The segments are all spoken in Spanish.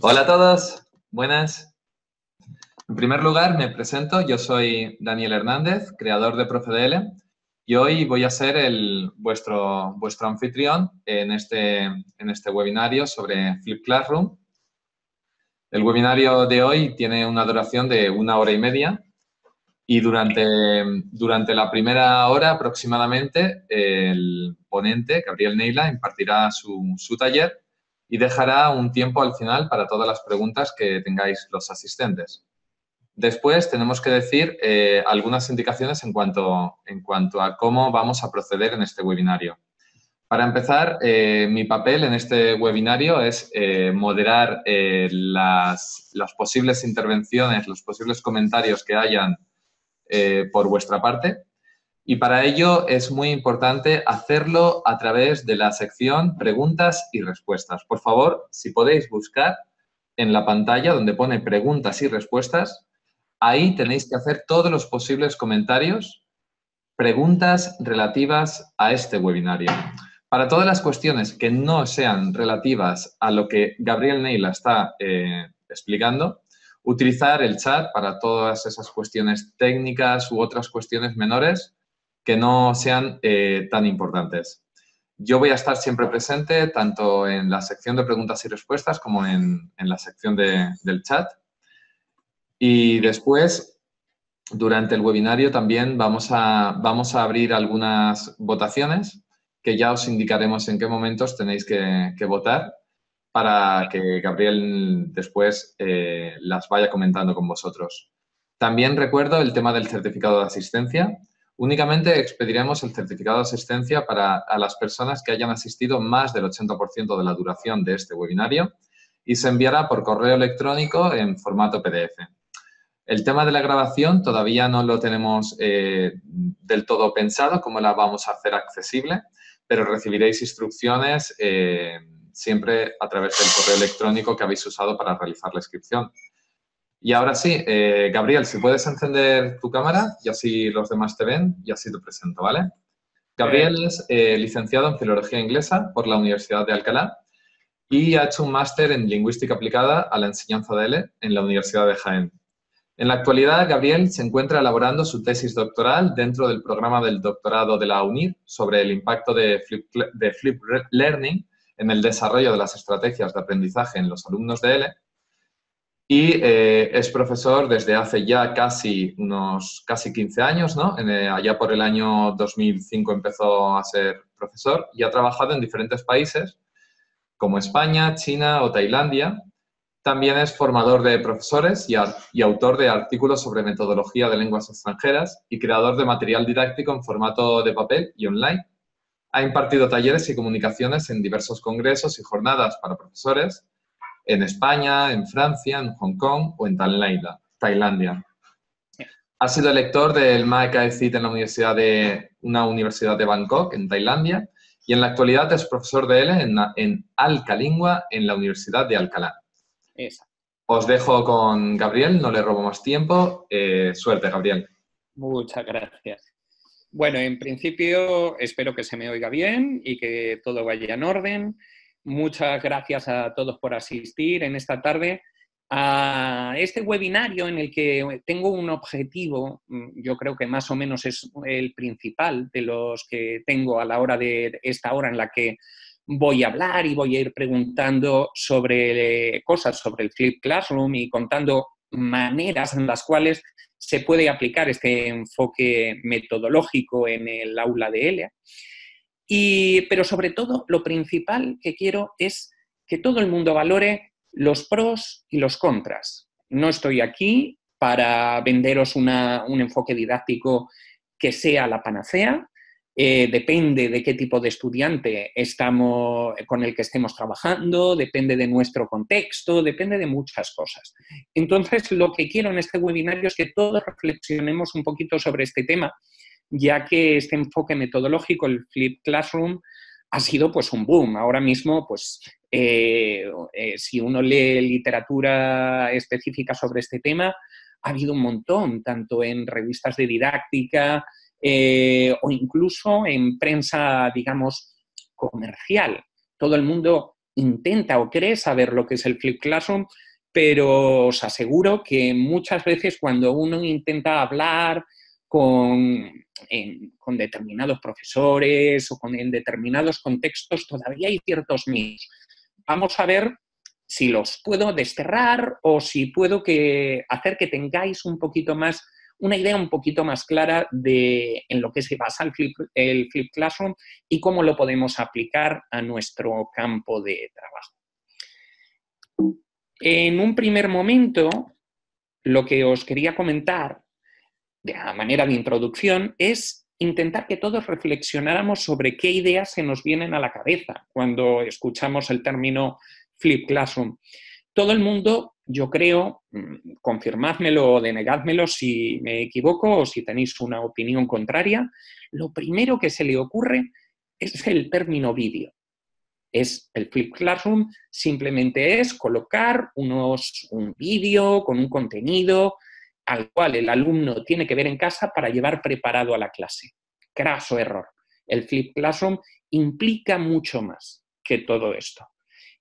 Hola a todos, buenas. En primer lugar, me presento. Yo soy Daniel Hernández, creador de ProfeDL, y hoy voy a ser vuestro anfitrión en este webinario sobre Flip Classroom. El webinario de hoy tiene una duración de 1 hora y media y durante la primera hora aproximadamente el ponente, Gabriel Neila, impartirá su taller y dejará un tiempo al final para todas las preguntas que tengáis los asistentes. Después tenemos que decir algunas indicaciones en cuanto a cómo vamos a proceder en este webinario. Para empezar, mi papel en este webinario es moderar las posibles intervenciones, los posibles comentarios que hayan por vuestra parte. Y para ello es muy importante hacerlo a través de la sección preguntas y respuestas. Por favor, si podéis buscar en la pantalla donde pone preguntas y respuestas, ahí tenéis que hacer todos los posibles comentarios, preguntas relativas a este webinario. Para todas las cuestiones que no sean relativas a lo que Gabriel Neila está explicando, utilizar el chat para todas esas cuestiones técnicas u otras cuestiones menores que no sean tan importantes. Yo voy a estar siempre presente tanto en la sección de preguntas y respuestas como en la sección del chat. Y después, durante el webinario también vamos a abrir algunas votaciones que ya os indicaremos en qué momentos tenéis que votar para que Gabriel después las vaya comentando con vosotros. También recuerdo el tema del certificado de asistencia. Únicamente expediremos el certificado de asistencia a las personas que hayan asistido más del 80% de la duración de este webinario y se enviará por correo electrónico en formato PDF. El tema de la grabación todavía no lo tenemos del todo pensado, cómo la vamos a hacer accesible, pero recibiréis instrucciones siempre a través del correo electrónico que habéis usado para realizar la inscripción. Y ahora sí, Gabriel, si puedes encender tu cámara y así los demás te ven y así te presento, ¿vale? Gabriel es licenciado en Filología Inglesa por la Universidad de Alcalá y ha hecho un máster en Lingüística aplicada a la enseñanza de L en la Universidad de Jaén. En la actualidad, Gabriel se encuentra elaborando su tesis doctoral dentro del programa del doctorado de la UNIR sobre el impacto de Flip Learning en el desarrollo de las estrategias de aprendizaje en los alumnos de L. Y es profesor desde hace ya casi 15 años, ¿no? Allá por el año 2005 empezó a ser profesor y ha trabajado en diferentes países como España, China o Tailandia. También es formador de profesores y autor de artículos sobre metodología de lenguas extranjeras y creador de material didáctico en formato de papel y online. Ha impartido talleres y comunicaciones en diversos congresos y jornadas para profesores en España, en Francia, en Hong Kong o en Tailandia. Ha sido lector del MAECAECIT en una universidad de Bangkok, en Tailandia, y en la actualidad es profesor de L en Alcalingua, en la Universidad de Alcalá. Exacto. Os dejo con Gabriel, no le robo más tiempo. Suerte, Gabriel. Muchas gracias. Bueno, en principio espero que se me oiga bien y que todo vaya en orden. Muchas gracias a todos por asistir en esta tarde a este webinario en el que tengo un objetivo, yo creo que más o menos es el principal de los que tengo a la hora de esta hora en la que voy a hablar y voy a ir preguntando sobre cosas sobre el Flip Classroom y contando maneras en las cuales se puede aplicar este enfoque metodológico en el aula de ELA. Pero sobre todo, lo principal que quiero es que todo el mundo valore los pros y los contras. No estoy aquí para venderos un enfoque didáctico que sea la panacea. Depende de qué tipo de estudiante con el que estemos trabajando, depende de nuestro contexto, depende de muchas cosas. Entonces, lo que quiero en este webinario es que todos reflexionemos un poquito sobre este tema, ya que este enfoque metodológico, el Flip Classroom, ha sido pues un boom. Ahora mismo, pues, si uno lee literatura específica sobre este tema, ha habido un montón, tanto en revistas de didáctica o incluso en prensa, digamos, comercial. Todo el mundo intenta o cree saber lo que es el Flipped Classroom, pero os aseguro que muchas veces cuando uno intenta hablar con determinados profesores o en determinados contextos, todavía hay ciertos mitos. Vamos a ver si los puedo desterrar o si puedo hacer que tengáis un poquito más, una idea un poquito más clara en lo que se basa el Flipped Classroom y cómo lo podemos aplicar a nuestro campo de trabajo. En un primer momento, lo que os quería comentar, de manera de introducción, es intentar que todos reflexionáramos sobre qué ideas se nos vienen a la cabeza cuando escuchamos el término Flipped Classroom. Todo el mundo, yo creo, confirmádmelo o denegádmelo si me equivoco o si tenéis una opinión contraria, lo primero que se le ocurre es el término vídeo. El Flipped Classroom simplemente es colocar un vídeo con un contenido al cual el alumno tiene que ver en casa para llevar preparado a la clase. Craso error. El Flipped Classroom implica mucho más que todo esto.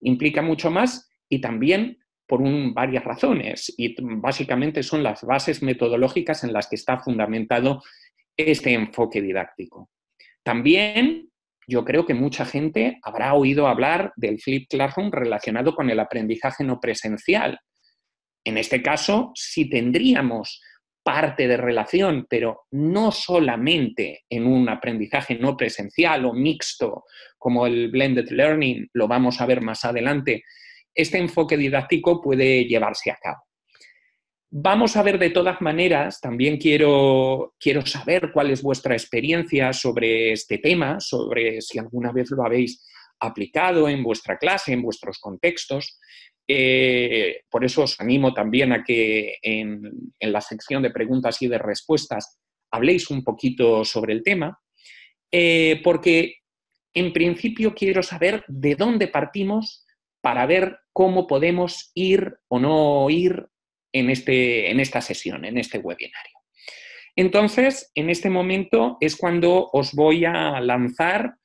Implica mucho más y también por varias razones. Y básicamente son las bases metodológicas en las que está fundamentado este enfoque didáctico. También yo creo que mucha gente habrá oído hablar del Flipped Classroom relacionado con el aprendizaje no presencial. En este caso, sí tendríamos parte de relación, pero no solamente en un aprendizaje no presencial o mixto, como el blended learning, lo vamos a ver más adelante. Este enfoque didáctico puede llevarse a cabo. Vamos a ver de todas maneras, también quiero saber cuál es vuestra experiencia sobre este tema, sobre si alguna vez lo habéis aplicado en vuestra clase, en vuestros contextos. Por eso os animo también a que en la sección de preguntas y de respuestas habléis un poquito sobre el tema, porque en principio quiero saber de dónde partimos para ver cómo podemos ir o no ir en esta sesión, en este webinario. Entonces, en este momento es cuando os voy a lanzar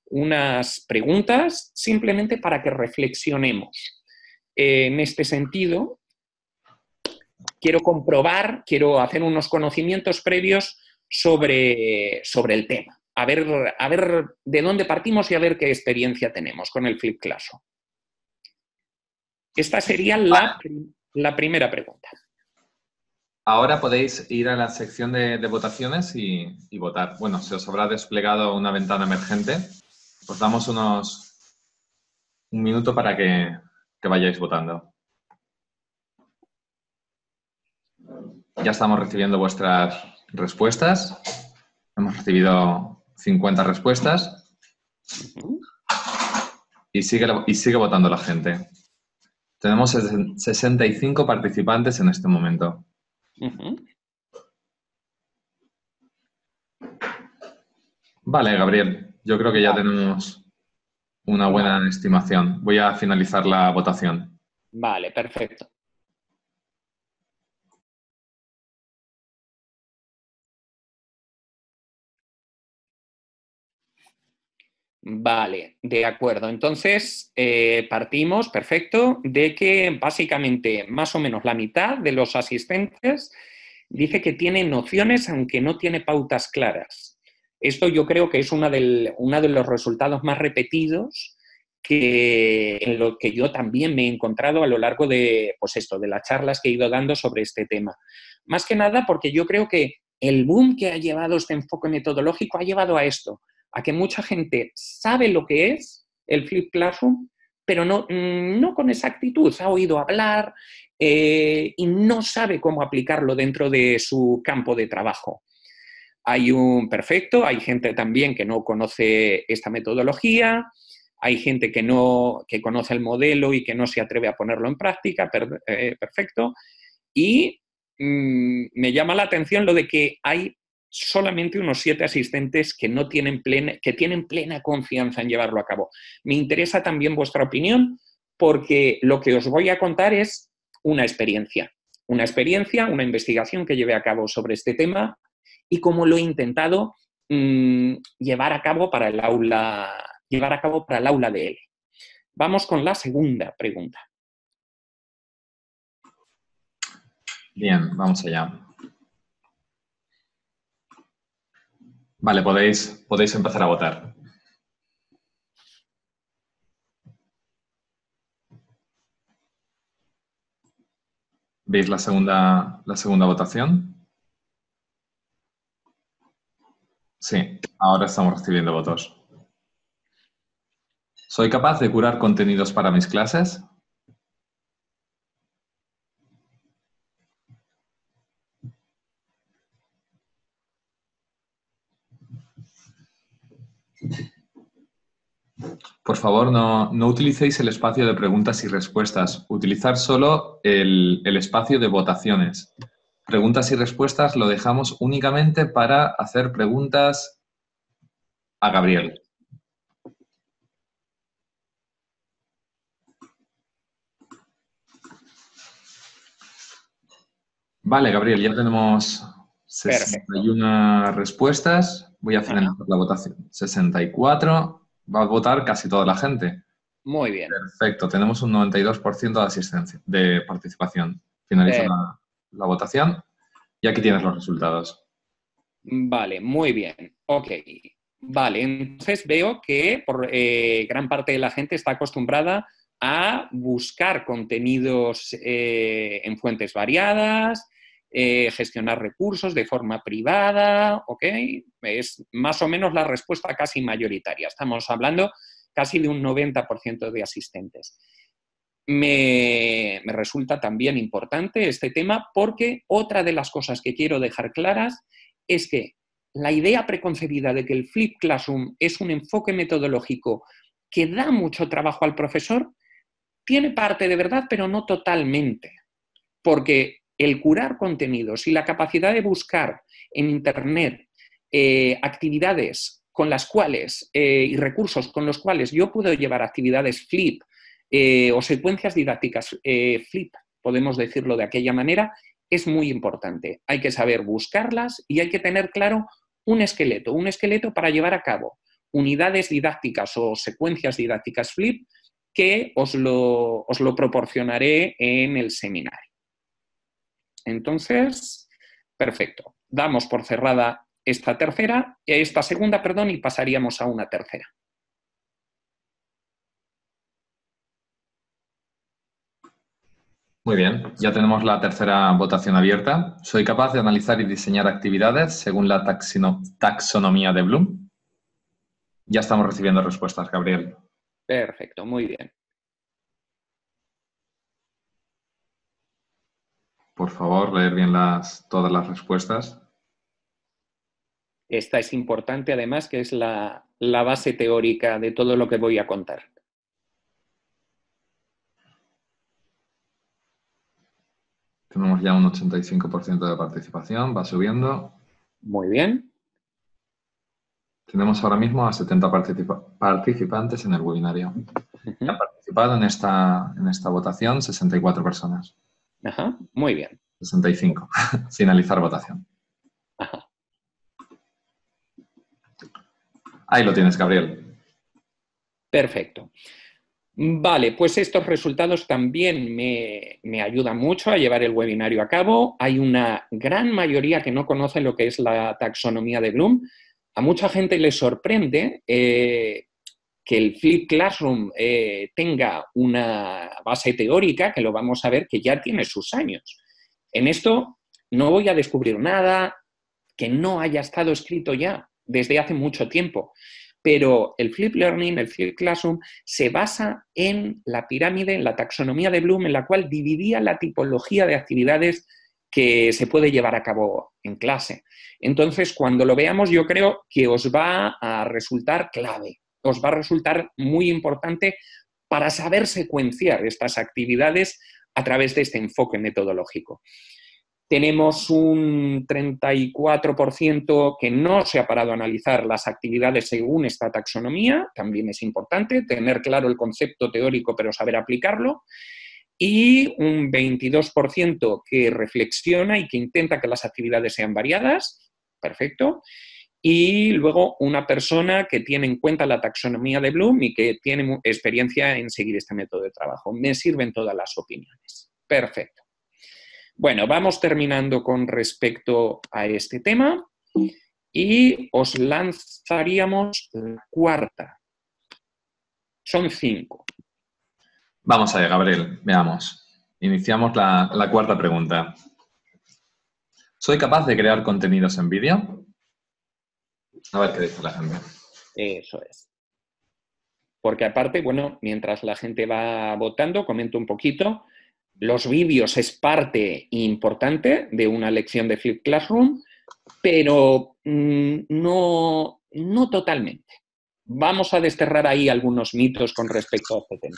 unas preguntas simplemente para que reflexionemos. En este sentido, quiero hacer unos conocimientos previos sobre el tema. A ver de dónde partimos y a ver qué experiencia tenemos con el Flipped Classroom. Esta sería la primera pregunta. Ahora podéis ir a la sección de votaciones y votar. Bueno, se os habrá desplegado una ventana emergente. Os damos un minuto para que vayáis votando. Ya estamos recibiendo vuestras respuestas. Hemos recibido 50 respuestas. Y sigue votando la gente. Tenemos 65 participantes en este momento. Vale, Gabriel. Yo creo que ya tenemos una buena estimación. Voy a finalizar la votación. Vale, perfecto. Vale, de acuerdo. Entonces, partimos, perfecto, de que básicamente más o menos la mitad de los asistentes dice que tiene nociones aunque no tiene pautas claras. Esto yo creo que es uno de los resultados más repetidos en lo que yo también me he encontrado a lo largo de las charlas que he ido dando sobre este tema. Más que nada porque yo creo que el boom que ha llevado este enfoque metodológico ha llevado a esto, a que mucha gente sabe lo que es el Flipped Classroom, pero no con exactitud. Ha oído hablar y no sabe cómo aplicarlo dentro de su campo de trabajo. Hay gente también que no conoce esta metodología, hay gente que conoce el modelo y que no se atreve a ponerlo en práctica, perfecto. Y me llama la atención lo de que hay solamente unos 7 asistentes que tienen plena confianza en llevarlo a cabo. Me interesa también vuestra opinión porque lo que os voy a contar es una experiencia, una investigación que llevé a cabo sobre este tema y cómo lo he intentado llevar a cabo para el aula de él. Vamos con la segunda pregunta. Bien, vamos allá. Vale, podéis empezar a votar. ¿Veis la segunda votación? Sí, ahora estamos recibiendo votos. ¿Soy capaz de curar contenidos para mis clases? Por favor, no utilicéis el espacio de preguntas y respuestas. Utilizar solo el espacio de votaciones. Preguntas y respuestas lo dejamos únicamente para hacer preguntas a Gabriel. Vale, Gabriel, ya tenemos 61 respuestas. Voy a finalizar la votación. 64. Va a votar casi toda la gente. Muy bien. Perfecto, tenemos un 92% de asistencia, de participación. Finalizo la votación y aquí tienes los resultados. Vale, muy bien. Ok. Vale, entonces veo que gran parte de la gente está acostumbrada a buscar contenidos en fuentes variadas, gestionar recursos de forma privada, ¿ok? Es más o menos la respuesta casi mayoritaria. Estamos hablando casi de un 90% de asistentes. Me resulta también importante este tema porque otra de las cosas que quiero dejar claras es que la idea preconcebida de que el Flipped Classroom es un enfoque metodológico que da mucho trabajo al profesor tiene parte de verdad, pero no totalmente. Porque el curar contenidos y la capacidad de buscar en Internet actividades con las cuales y recursos con los cuales yo puedo llevar actividades flip o secuencias didácticas flip, podemos decirlo de aquella manera, es muy importante. Hay que saber buscarlas y hay que tener claro un esqueleto para llevar a cabo unidades didácticas o secuencias didácticas flip que os lo proporcionaré en el seminario. Entonces, perfecto. Damos por cerrada esta segunda, y pasaríamos a una tercera. Muy bien, ya tenemos la tercera votación abierta. ¿Soy capaz de analizar y diseñar actividades según la taxonomía de Bloom? Ya estamos recibiendo respuestas, Gabriel. Perfecto, muy bien. Por favor, leer bien todas las respuestas. Esta es importante, además, que es la base teórica de todo lo que voy a contar. Tenemos ya un 85% de participación, va subiendo. Muy bien. Tenemos ahora mismo a 70 participantes en el webinario. Han participado en esta votación 64 personas. Ajá, muy bien. 65. Finalizar votación. Ajá. Ahí lo tienes, Gabriel. Perfecto. Vale, pues estos resultados también me ayudan mucho a llevar el webinario a cabo. Hay una gran mayoría que no conoce lo que es la taxonomía de Bloom. A mucha gente le sorprende que el Flipped Classroom tenga una base teórica, que lo vamos a ver, que ya tiene sus años. En esto no voy a descubrir nada que no haya estado escrito ya desde hace mucho tiempo. Pero el Flipped Learning, el Flipped Classroom, se basa en la pirámide, en la taxonomía de Bloom, en la cual dividía la tipología de actividades que se puede llevar a cabo en clase. Entonces, cuando lo veamos, yo creo que os va a resultar clave, os va a resultar muy importante para saber secuenciar estas actividades a través de este enfoque metodológico. Tenemos un 34% que no se ha parado a analizar las actividades según esta taxonomía, también es importante tener claro el concepto teórico pero saber aplicarlo, y un 22% que reflexiona y que intenta que las actividades sean variadas, perfecto, y luego una persona que tiene en cuenta la taxonomía de Bloom y que tiene experiencia en seguir este método de trabajo. Me sirven todas las opiniones. Perfecto. Bueno, vamos terminando con respecto a este tema y os lanzaríamos la cuarta. Son 5. Vamos allá, Gabriel. Veamos. Iniciamos la cuarta pregunta. ¿Soy capaz de crear contenidos en vídeo? A ver qué dice la gente. Eso es. Porque aparte, bueno, mientras la gente va votando, comento un poquito. Los vídeos es parte importante de una lección de Flipped Classroom, pero no totalmente. Vamos a desterrar ahí algunos mitos con respecto a este tema.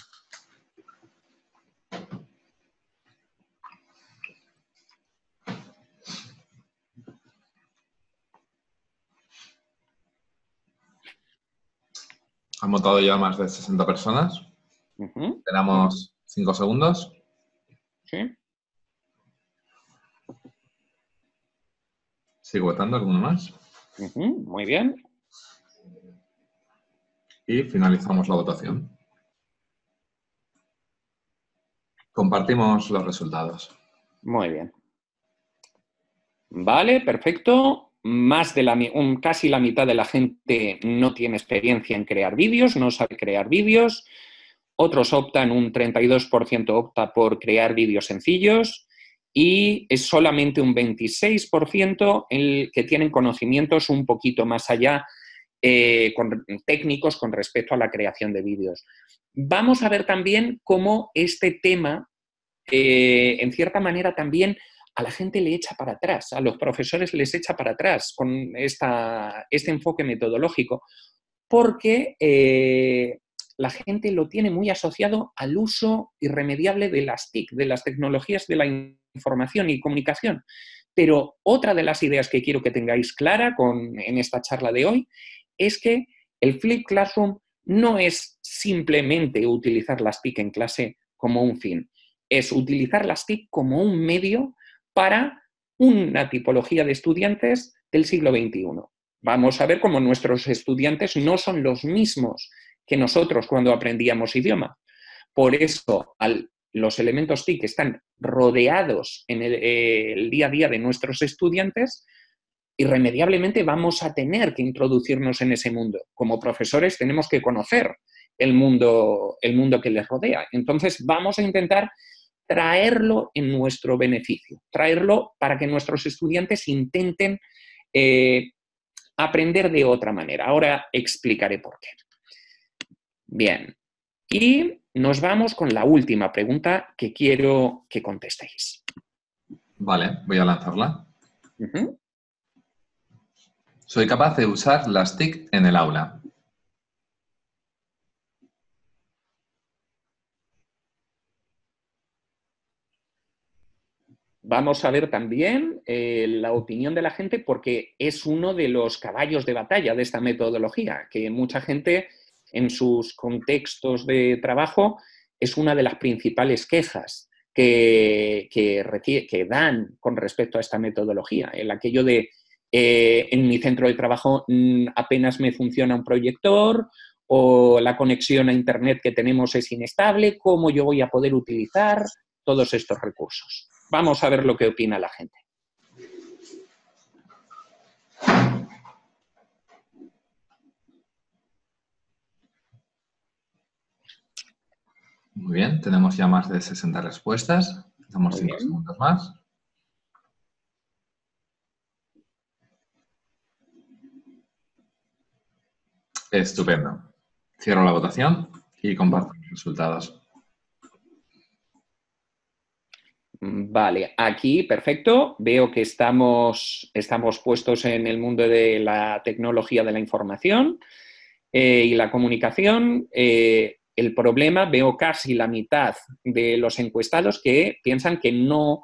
Han votado ya más de 60 personas. Tenemos 5 segundos. ¿Sí? ¿Sigo votando alguno más? Muy bien. Y finalizamos la votación. Compartimos los resultados. Muy bien. Vale, perfecto. Casi la mitad de la gente no tiene experiencia en crear vídeos, no sabe crear vídeos. Otros optan, un 32% opta por crear vídeos sencillos y es solamente un 26% el que tienen conocimientos un poquito más allá técnicos con respecto a la creación de vídeos. Vamos a ver también cómo este tema, en cierta manera también, a la gente le echa para atrás, a los profesores les echa para atrás con este enfoque metodológico, porque la gente lo tiene muy asociado al uso irremediable de las TIC, de las tecnologías de la información y comunicación. Pero otra de las ideas que quiero que tengáis clara en esta charla de hoy es que el Flipped Classroom no es simplemente utilizar las TIC en clase como un fin, es utilizar las TIC como un medio para una tipología de estudiantes del siglo XXI. Vamos a ver cómo nuestros estudiantes no son los mismos que nosotros cuando aprendíamos idioma. Por eso, los elementos TIC están rodeados en el día a día de nuestros estudiantes, irremediablemente vamos a tener que introducirnos en ese mundo. Como profesores tenemos que conocer el mundo que les rodea. Entonces, vamos a intentar traerlo en nuestro beneficio, traerlo para que nuestros estudiantes intenten aprender de otra manera. Ahora explicaré por qué. Bien, y nos vamos con la última pregunta que quiero que contestéis. Vale, voy a lanzarla. ¿Soy capaz de usar las TIC en el aula? Vamos a ver también la opinión de la gente porque es uno de los caballos de batalla de esta metodología, que mucha gente en sus contextos de trabajo es una de las principales quejas que dan con respecto a esta metodología. El aquello de en mi centro de trabajo apenas me funciona un proyector o la conexión a internet que tenemos es inestable, ¿cómo yo voy a poder utilizar todos estos recursos? Vamos a ver lo que opina la gente. Muy bien, tenemos ya más de 60 respuestas. Damos 5 segundos más. Estupendo. Cierro la votación y comparto los resultados. Vale, aquí, perfecto. Veo que estamos puestos en el mundo de la tecnología de la información y la comunicación. El problema, veo casi la mitad de los encuestados que piensan que no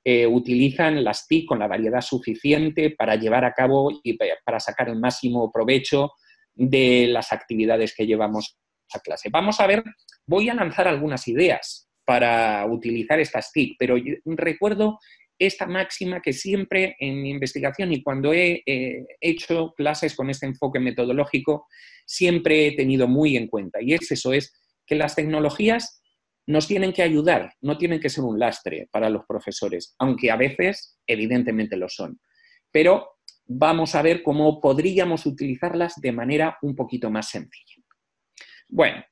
utilizan las TIC con la variedad suficiente para llevar a cabo y para sacar el máximo provecho de las actividades que llevamos a clase. Vamos a ver, voy a lanzar algunas ideas para utilizar estas TIC, pero recuerdo esta máxima que siempre en mi investigación y cuando he hecho clases con este enfoque metodológico, siempre he tenido muy en cuenta. Y es eso, es que las tecnologías nos tienen que ayudar, no tienen que ser un lastre para los profesores, aunque a veces, evidentemente, lo son. Pero vamos a ver cómo podríamos utilizarlas de manera un poquito más sencilla. Bueno,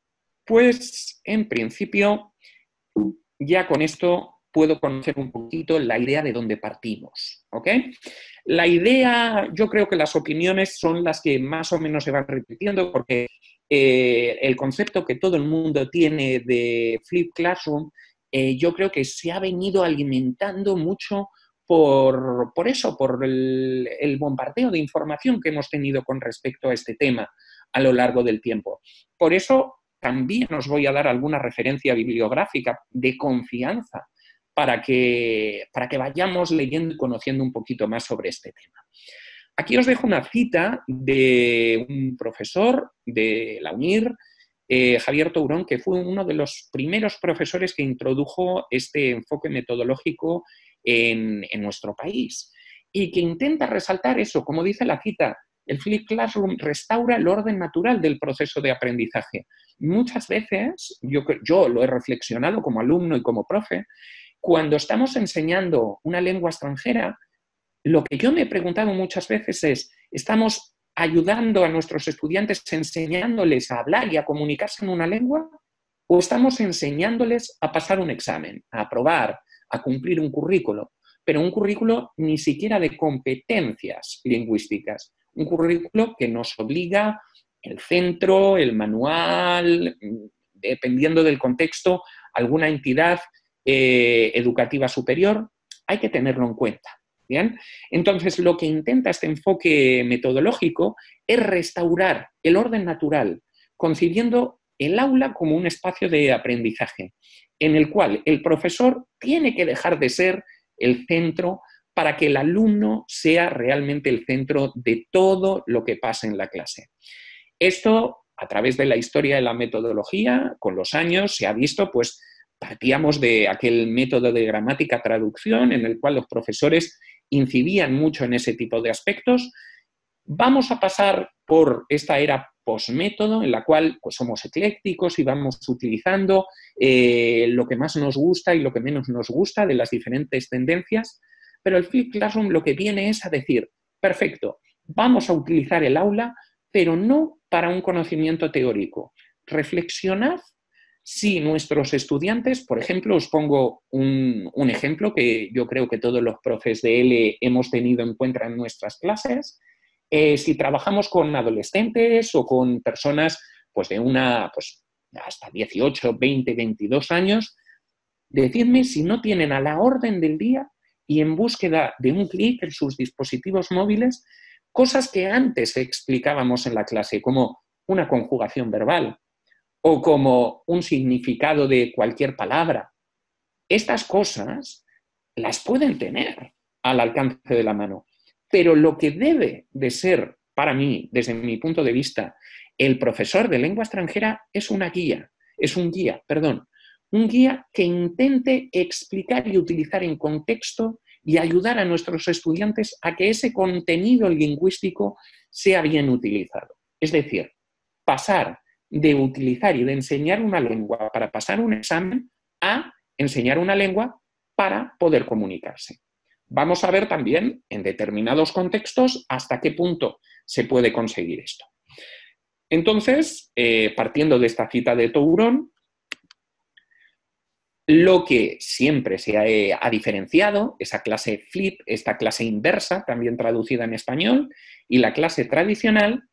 pues en principio, ya con esto puedo conocer un poquito la idea de dónde partimos, ¿ok? La idea, yo creo que las opiniones son las que más o menos se van repitiendo porque el concepto que todo el mundo tiene de Flipped Classroom, yo creo que se ha venido alimentando mucho por eso, por el bombardeo de información que hemos tenido con respecto a este tema a lo largo del tiempo. Por eso también os voy a dar alguna referencia bibliográfica de confianza para que vayamos leyendo y conociendo un poquito más sobre este tema. Aquí os dejo una cita de un profesor de la UNIR, Javier Tourón, que fue uno de los primeros profesores que introdujo este enfoque metodológico en nuestro país y que intenta resaltar eso, como dice la cita, el Flipped Classroom restaura el orden natural del proceso de aprendizaje. Muchas veces, yo lo he reflexionado como alumno y como profe, cuando estamos enseñando una lengua extranjera, lo que yo me he preguntado muchas veces es, ¿estamos ayudando a nuestros estudiantes enseñándoles a hablar y a comunicarse en una lengua? ¿O estamos enseñándoles a pasar un examen, a aprobar, a cumplir un currículo? Pero un currículo ni siquiera de competencias lingüísticas. Un currículo que nos obliga el centro, el manual, dependiendo del contexto, alguna entidad educativa superior, hay que tenerlo en cuenta. ¿Bien? Entonces, lo que intenta este enfoque metodológico es restaurar el orden natural, concibiendo el aula como un espacio de aprendizaje, en el cual el profesor tiene que dejar de ser el centro para que el alumno sea realmente el centro de todo lo que pasa en la clase. Esto, a través de la historia de la metodología, con los años, se ha visto, pues, partíamos de aquel método de gramática-traducción en el cual los profesores incidían mucho en ese tipo de aspectos. Vamos a pasar por esta era posmétodo en la cual pues, somos eclécticos y vamos utilizando lo que más nos gusta y lo que menos nos gusta de las diferentes tendencias, pero el Flipped Classroom lo que viene es a decir, perfecto, vamos a utilizar el aula, pero no para un conocimiento teórico. Reflexionad si nuestros estudiantes, por ejemplo, os pongo un ejemplo que yo creo que todos los profes de L hemos tenido en cuenta en nuestras clases, si trabajamos con adolescentes o con personas pues, de hasta 18, 20, 22 años, decidme si no tienen a la orden del día y en búsqueda de un clic en sus dispositivos móviles, cosas que antes explicábamos en la clase, como una conjugación verbal, o como un significado de cualquier palabra. Estas cosas las pueden tener al alcance de la mano, pero lo que debe de ser para mí, desde mi punto de vista, el profesor de lengua extranjera es un guía que intente explicar y utilizar en contexto y ayudar a nuestros estudiantes a que ese contenido lingüístico sea bien utilizado. Es decir, pasar de utilizar y de enseñar una lengua para pasar un examen a enseñar una lengua para poder comunicarse. Vamos a ver también en determinados contextos hasta qué punto se puede conseguir esto. Entonces, partiendo de esta cita de Tourón, lo que siempre se ha diferenciado, esa clase flip, esta clase inversa, también traducida en español, y la clase tradicional,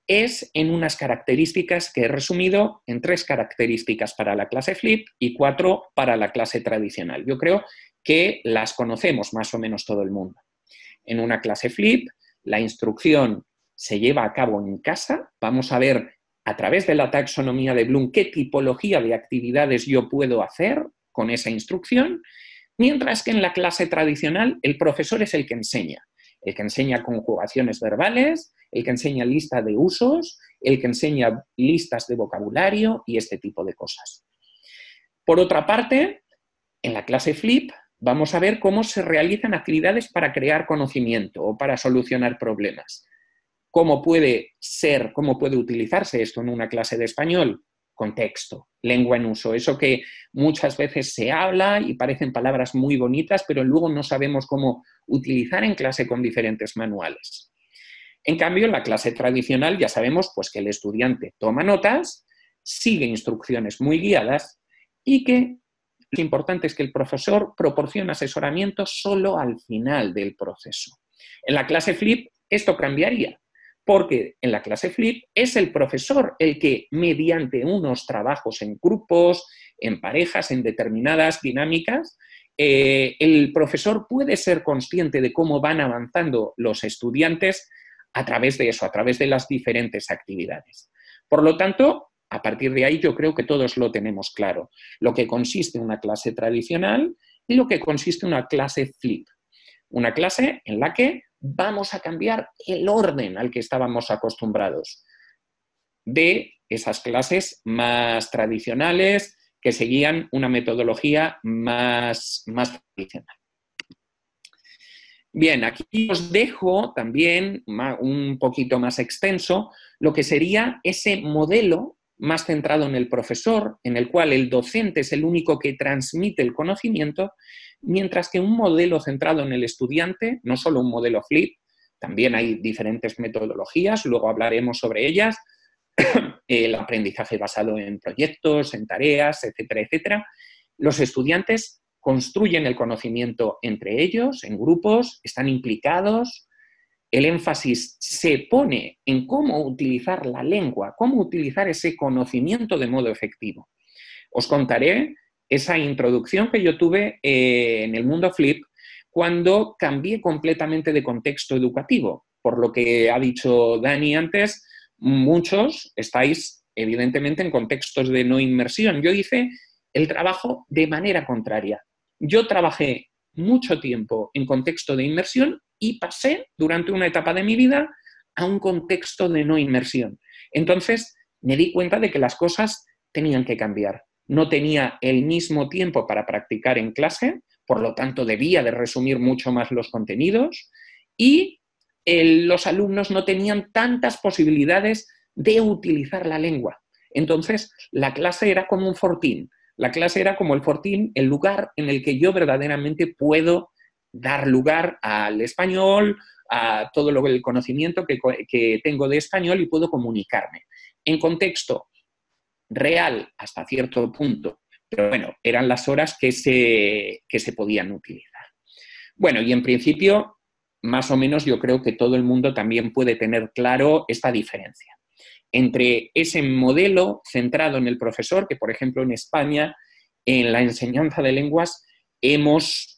es en unas características que he resumido en 3 características para la clase flip y 4 para la clase tradicional. Yo creo que las conocemos más o menos todo el mundo. En una clase flip, la instrucción se lleva a cabo en casa. Vamos a ver a través de la taxonomía de Bloom qué tipología de actividades yo puedo hacer con esa instrucción, mientras que en la clase tradicional el profesor es el que enseña conjugaciones verbales, el que enseña lista de usos, el que enseña listas de vocabulario y este tipo de cosas. Por otra parte, en la clase flip, Vamos a ver cómo se realizan actividades para crear conocimiento o para solucionar problemas. ¿Cómo puede utilizarse esto en una clase de español? Contexto, lengua en uso, eso que muchas veces se habla y parecen palabras muy bonitas, pero luego no sabemos cómo utilizar en clase con diferentes manuales. En cambio, en la clase tradicional ya sabemos pues, que el estudiante toma notas, sigue instrucciones muy guiadas y que lo importante es que el profesor proporciona asesoramiento solo al final del proceso. En la clase Flip esto cambiaría, porque en la clase Flip es el profesor el que, mediante unos trabajos en grupos, en parejas, en determinadas dinámicas, el profesor puede ser consciente de cómo van avanzando los estudiantes a través de eso, a través de las diferentes actividades. Por lo tanto, a partir de ahí yo creo que todos lo tenemos claro, lo que consiste una clase tradicional y lo que consiste una clase Flip. Una clase en la que vamos a cambiar el orden al que estábamos acostumbrados de esas clases más tradicionales que seguían una metodología más tradicional. Bien, aquí os dejo también un poquito más extenso lo que sería ese modelo más centrado en el profesor, en el cual el docente es el único que transmite el conocimiento, mientras que un modelo centrado en el estudiante, no solo un modelo Flip, también hay diferentes metodologías, luego hablaremos sobre ellas, el aprendizaje basado en proyectos, en tareas, etcétera, etcétera. Los estudiantes construyen el conocimiento entre ellos, en grupos, están implicados. El énfasis se pone en cómo utilizar la lengua, cómo utilizar ese conocimiento de modo efectivo. Os contaré esa introducción que yo tuve en el mundo Flip cuando cambié completamente de contexto educativo. Por lo que ha dicho Dani antes, muchos estáis evidentemente en contextos de no inmersión. Yo hice el trabajo de manera contraria. Yo trabajé mucho tiempo en contexto de inmersión y pasé durante una etapa de mi vida a un contexto de no inmersión. Entonces me di cuenta de que las cosas tenían que cambiar. No tenía el mismo tiempo para practicar en clase, por lo tanto debía de resumir mucho más los contenidos y los alumnos no tenían tantas posibilidades de utilizar la lengua. Entonces la clase era como un fortín. La clase era como el fortín, el lugar en el que yo verdaderamente puedo dar lugar al español, a todo el conocimiento que tengo de español y puedo comunicarme. En contexto real hasta cierto punto, pero bueno, eran las horas que se podían utilizar. Bueno, y en principio, más o menos yo creo que todo el mundo también puede tener claro esta diferencia entre ese modelo centrado en el profesor, que por ejemplo en España, en la enseñanza de lenguas, hemos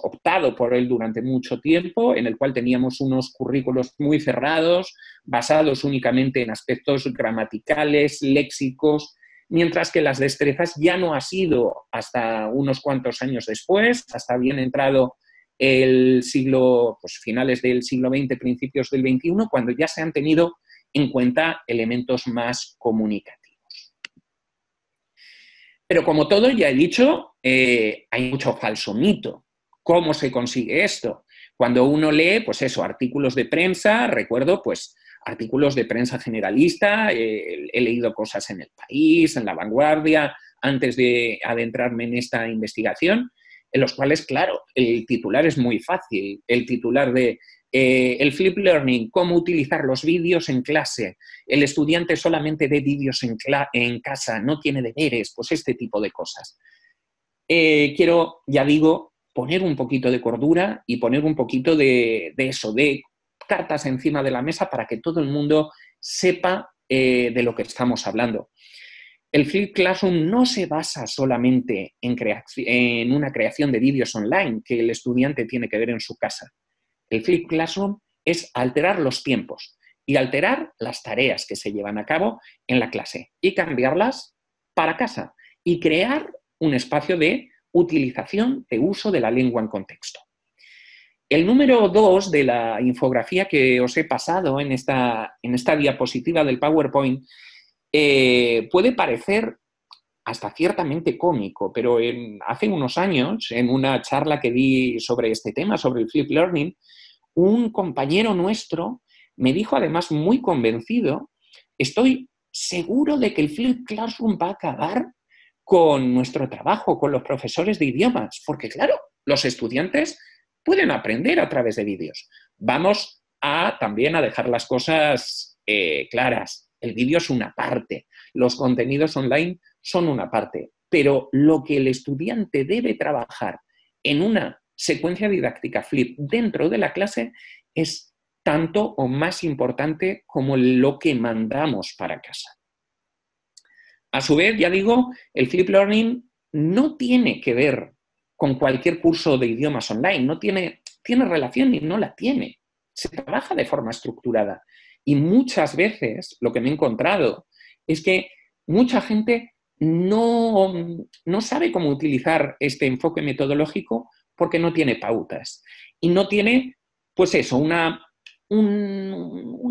optado por él durante mucho tiempo, en el cual teníamos unos currículos muy cerrados, basados únicamente en aspectos gramaticales, léxicos, mientras que las destrezas ya no ha sido hasta unos cuantos años después, hasta bien entrado el siglo, pues finales del siglo XX, principios del XXI, cuando ya se han tenido en cuenta elementos más comunicativos. Pero como todo ya he dicho, hay mucho falso mito. ¿Cómo se consigue esto? Cuando uno lee, pues eso, artículos de prensa, recuerdo, pues artículos de prensa generalista, he leído cosas en El País, en La Vanguardia, antes de adentrarme en esta investigación, en los cuales, claro, el titular es muy fácil, el titular de el Flip Learning, cómo utilizar los vídeos en clase, el estudiante solamente ve vídeos en casa, no tiene deberes, pues este tipo de cosas. Quiero, ya digo, poner un poquito de cordura y poner un poquito de eso, de cartas encima de la mesa para que todo el mundo sepa de lo que estamos hablando. El Flip Classroom no se basa solamente en una creación de vídeos online que el estudiante tiene que ver en su casa. El Flip Classroom es alterar los tiempos y alterar las tareas que se llevan a cabo en la clase y cambiarlas para casa y crear un espacio de utilización, de uso de la lengua en contexto. El número 2 de la infografía que os he pasado en esta diapositiva del PowerPoint puede parecer hasta ciertamente cómico, pero hace unos años, en una charla que di sobre este tema, sobre el Flip Learning, un compañero nuestro me dijo, además muy convencido, estoy seguro de que el Flip Classroom va a acabar con nuestro trabajo, con los profesores de idiomas, porque claro, los estudiantes pueden aprender a través de vídeos. Vamos también a dejar las cosas claras. El vídeo es una parte, los contenidos online son una parte, pero lo que el estudiante debe trabajar en una secuencia didáctica Flip dentro de la clase es tanto o más importante como lo que mandamos para casa. A su vez, ya digo, el Flip Learning no tiene que ver con cualquier curso de idiomas online, no tiene relación y no la tiene. Se trabaja de forma estructurada. Y muchas veces lo que me he encontrado es que mucha gente no sabe cómo utilizar este enfoque metodológico porque no tiene pautas. Y no tiene, pues eso, una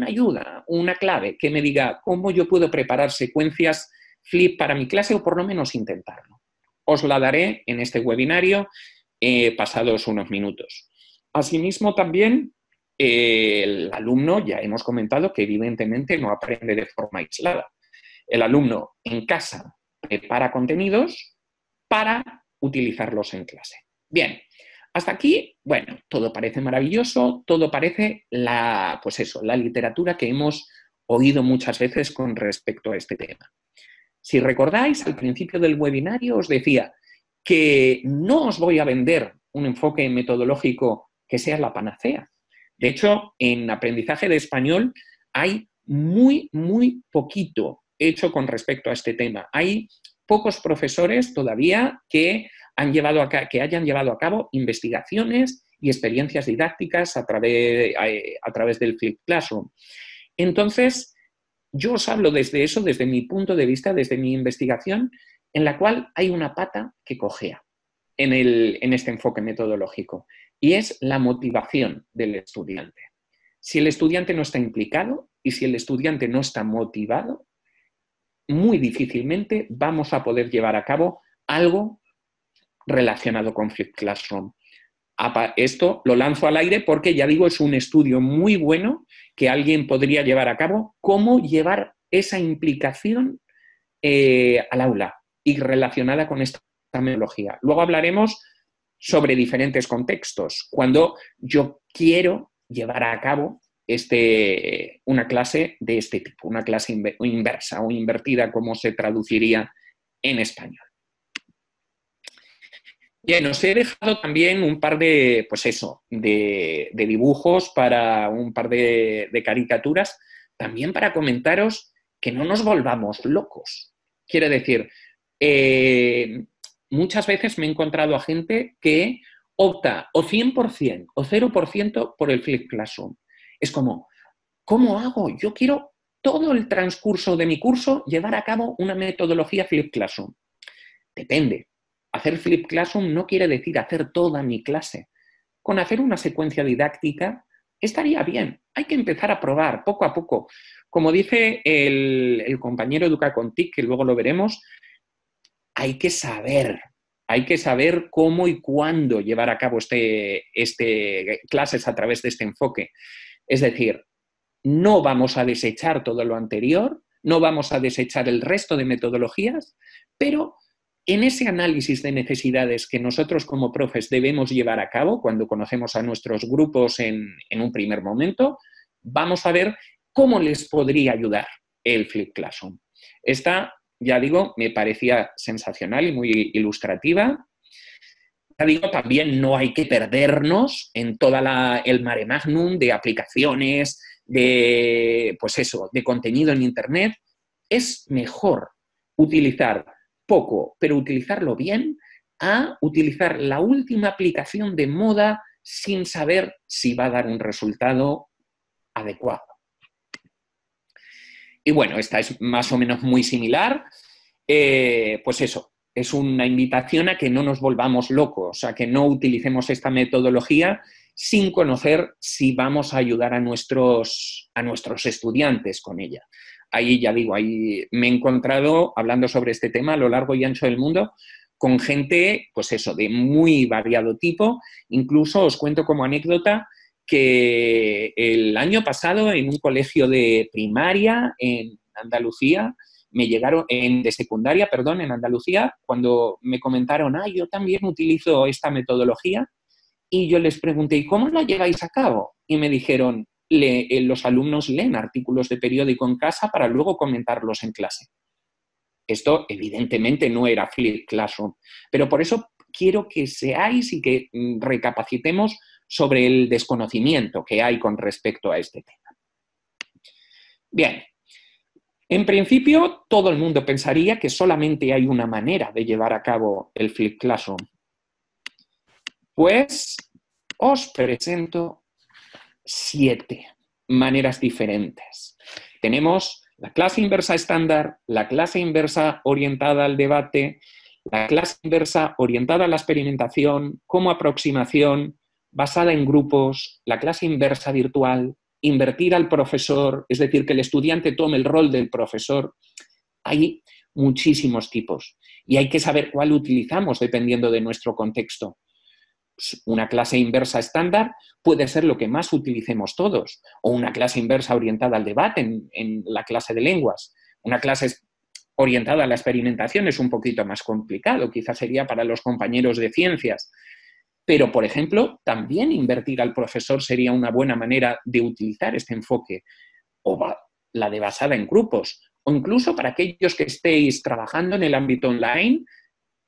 ayuda, una clave que me diga cómo yo puedo preparar secuencias Flip para mi clase o por lo menos intentarlo. Os la daré en este webinario pasados unos minutos. Asimismo, también el alumno, ya hemos comentado que evidentemente no aprende de forma aislada. El alumno en casa prepara contenidos para utilizarlos en clase. Bien, hasta aquí, bueno, todo parece maravilloso, todo parece la literatura que hemos oído muchas veces con respecto a este tema. Si recordáis, al principio del webinario os decía que no os voy a vender un enfoque metodológico que sea la panacea. De hecho, en aprendizaje de español hay muy, muy poquito hecho con respecto a este tema. Hay pocos profesores todavía que hayan llevado a cabo investigaciones y experiencias didácticas a través del Flip Classroom. Entonces, yo os hablo desde eso, desde mi punto de vista, desde mi investigación, en la cual hay una pata que cojea en este enfoque metodológico, y es la motivación del estudiante. Si el estudiante no está implicado y si el estudiante no está motivado, muy difícilmente vamos a poder llevar a cabo algo relacionado con Flip Classroom. Esto lo lanzo al aire porque, ya digo, es un estudio muy bueno que alguien podría llevar a cabo, cómo llevar esa implicación al aula y relacionada con esta metodología. Luego hablaremos sobre diferentes contextos. Cuando yo quiero llevar a cabo una clase de este tipo, una clase inversa o invertida, como se traduciría en español. Bien, os he dejado también un par de dibujos, para un par de caricaturas, también para comentaros que no nos volvamos locos. Quiero decir, muchas veces me he encontrado a gente que opta o 100% o 0% por el Flip Classroom. Es como, ¿cómo hago? Yo quiero todo el transcurso de mi curso llevar a cabo una metodología Flip Classroom. Depende. Hacer Flip Classroom no quiere decir hacer toda mi clase. Con hacer una secuencia didáctica estaría bien. Hay que empezar a probar poco a poco. Como dice el compañero Educacontic, que luego lo veremos, hay que saber cómo y cuándo llevar a cabo clases a través de este enfoque. Es decir, no vamos a desechar todo lo anterior, no vamos a desechar el resto de metodologías, pero en ese análisis de necesidades que nosotros como profes debemos llevar a cabo cuando conocemos a nuestros grupos en un primer momento, vamos a ver cómo les podría ayudar el Flip Classroom. Esta, ya digo, me parecía sensacional y muy ilustrativa. Ya digo, también no hay que perdernos en toda el mare magnum de aplicaciones, de contenido en Internet. Es mejor utilizar poco, pero utilizarlo bien, a utilizar la última aplicación de moda sin saber si va a dar un resultado adecuado. Y bueno, esta es más o menos muy similar. Es una invitación a que no nos volvamos locos, a que no utilicemos esta metodología sin conocer si vamos a ayudar a nuestros estudiantes con ella. Ahí ya digo, ahí me he encontrado, hablando sobre este tema a lo largo y ancho del mundo, con gente, pues eso, de muy variado tipo. Incluso os cuento como anécdota que el año pasado en un colegio de primaria en Andalucía, me llegaron, de secundaria, perdón, en Andalucía, cuando me comentaron, yo también utilizo esta metodología, y yo les pregunté, ¿y cómo la lleváis a cabo? Y me dijeron, los alumnos leen artículos de periódico en casa para luego comentarlos en clase. Esto evidentemente no era Flipped Classroom, pero por eso quiero que seáis y que recapacitemos sobre el desconocimiento que hay con respecto a este tema. Bien, en principio todo el mundo pensaría que solamente hay una manera de llevar a cabo el Flipped Classroom. Pues os presento 7 maneras diferentes. Tenemos la clase inversa estándar, la clase inversa orientada al debate, la clase inversa orientada a la experimentación como aproximación, basada en grupos, la clase inversa virtual, invertir al profesor, es decir, que el estudiante tome el rol del profesor. Hay muchísimos tipos y hay que saber cuál utilizamos dependiendo de nuestro contexto. Una clase inversa estándar puede ser lo que más utilicemos todos, o una clase inversa orientada al debate en la clase de lenguas. Una clase orientada a la experimentación es un poquito más complicado, quizás sería para los compañeros de ciencias. Pero, por ejemplo, también invertir al profesor sería una buena manera de utilizar este enfoque, o la de basada en grupos, o incluso para aquellos que estéis trabajando en el ámbito online.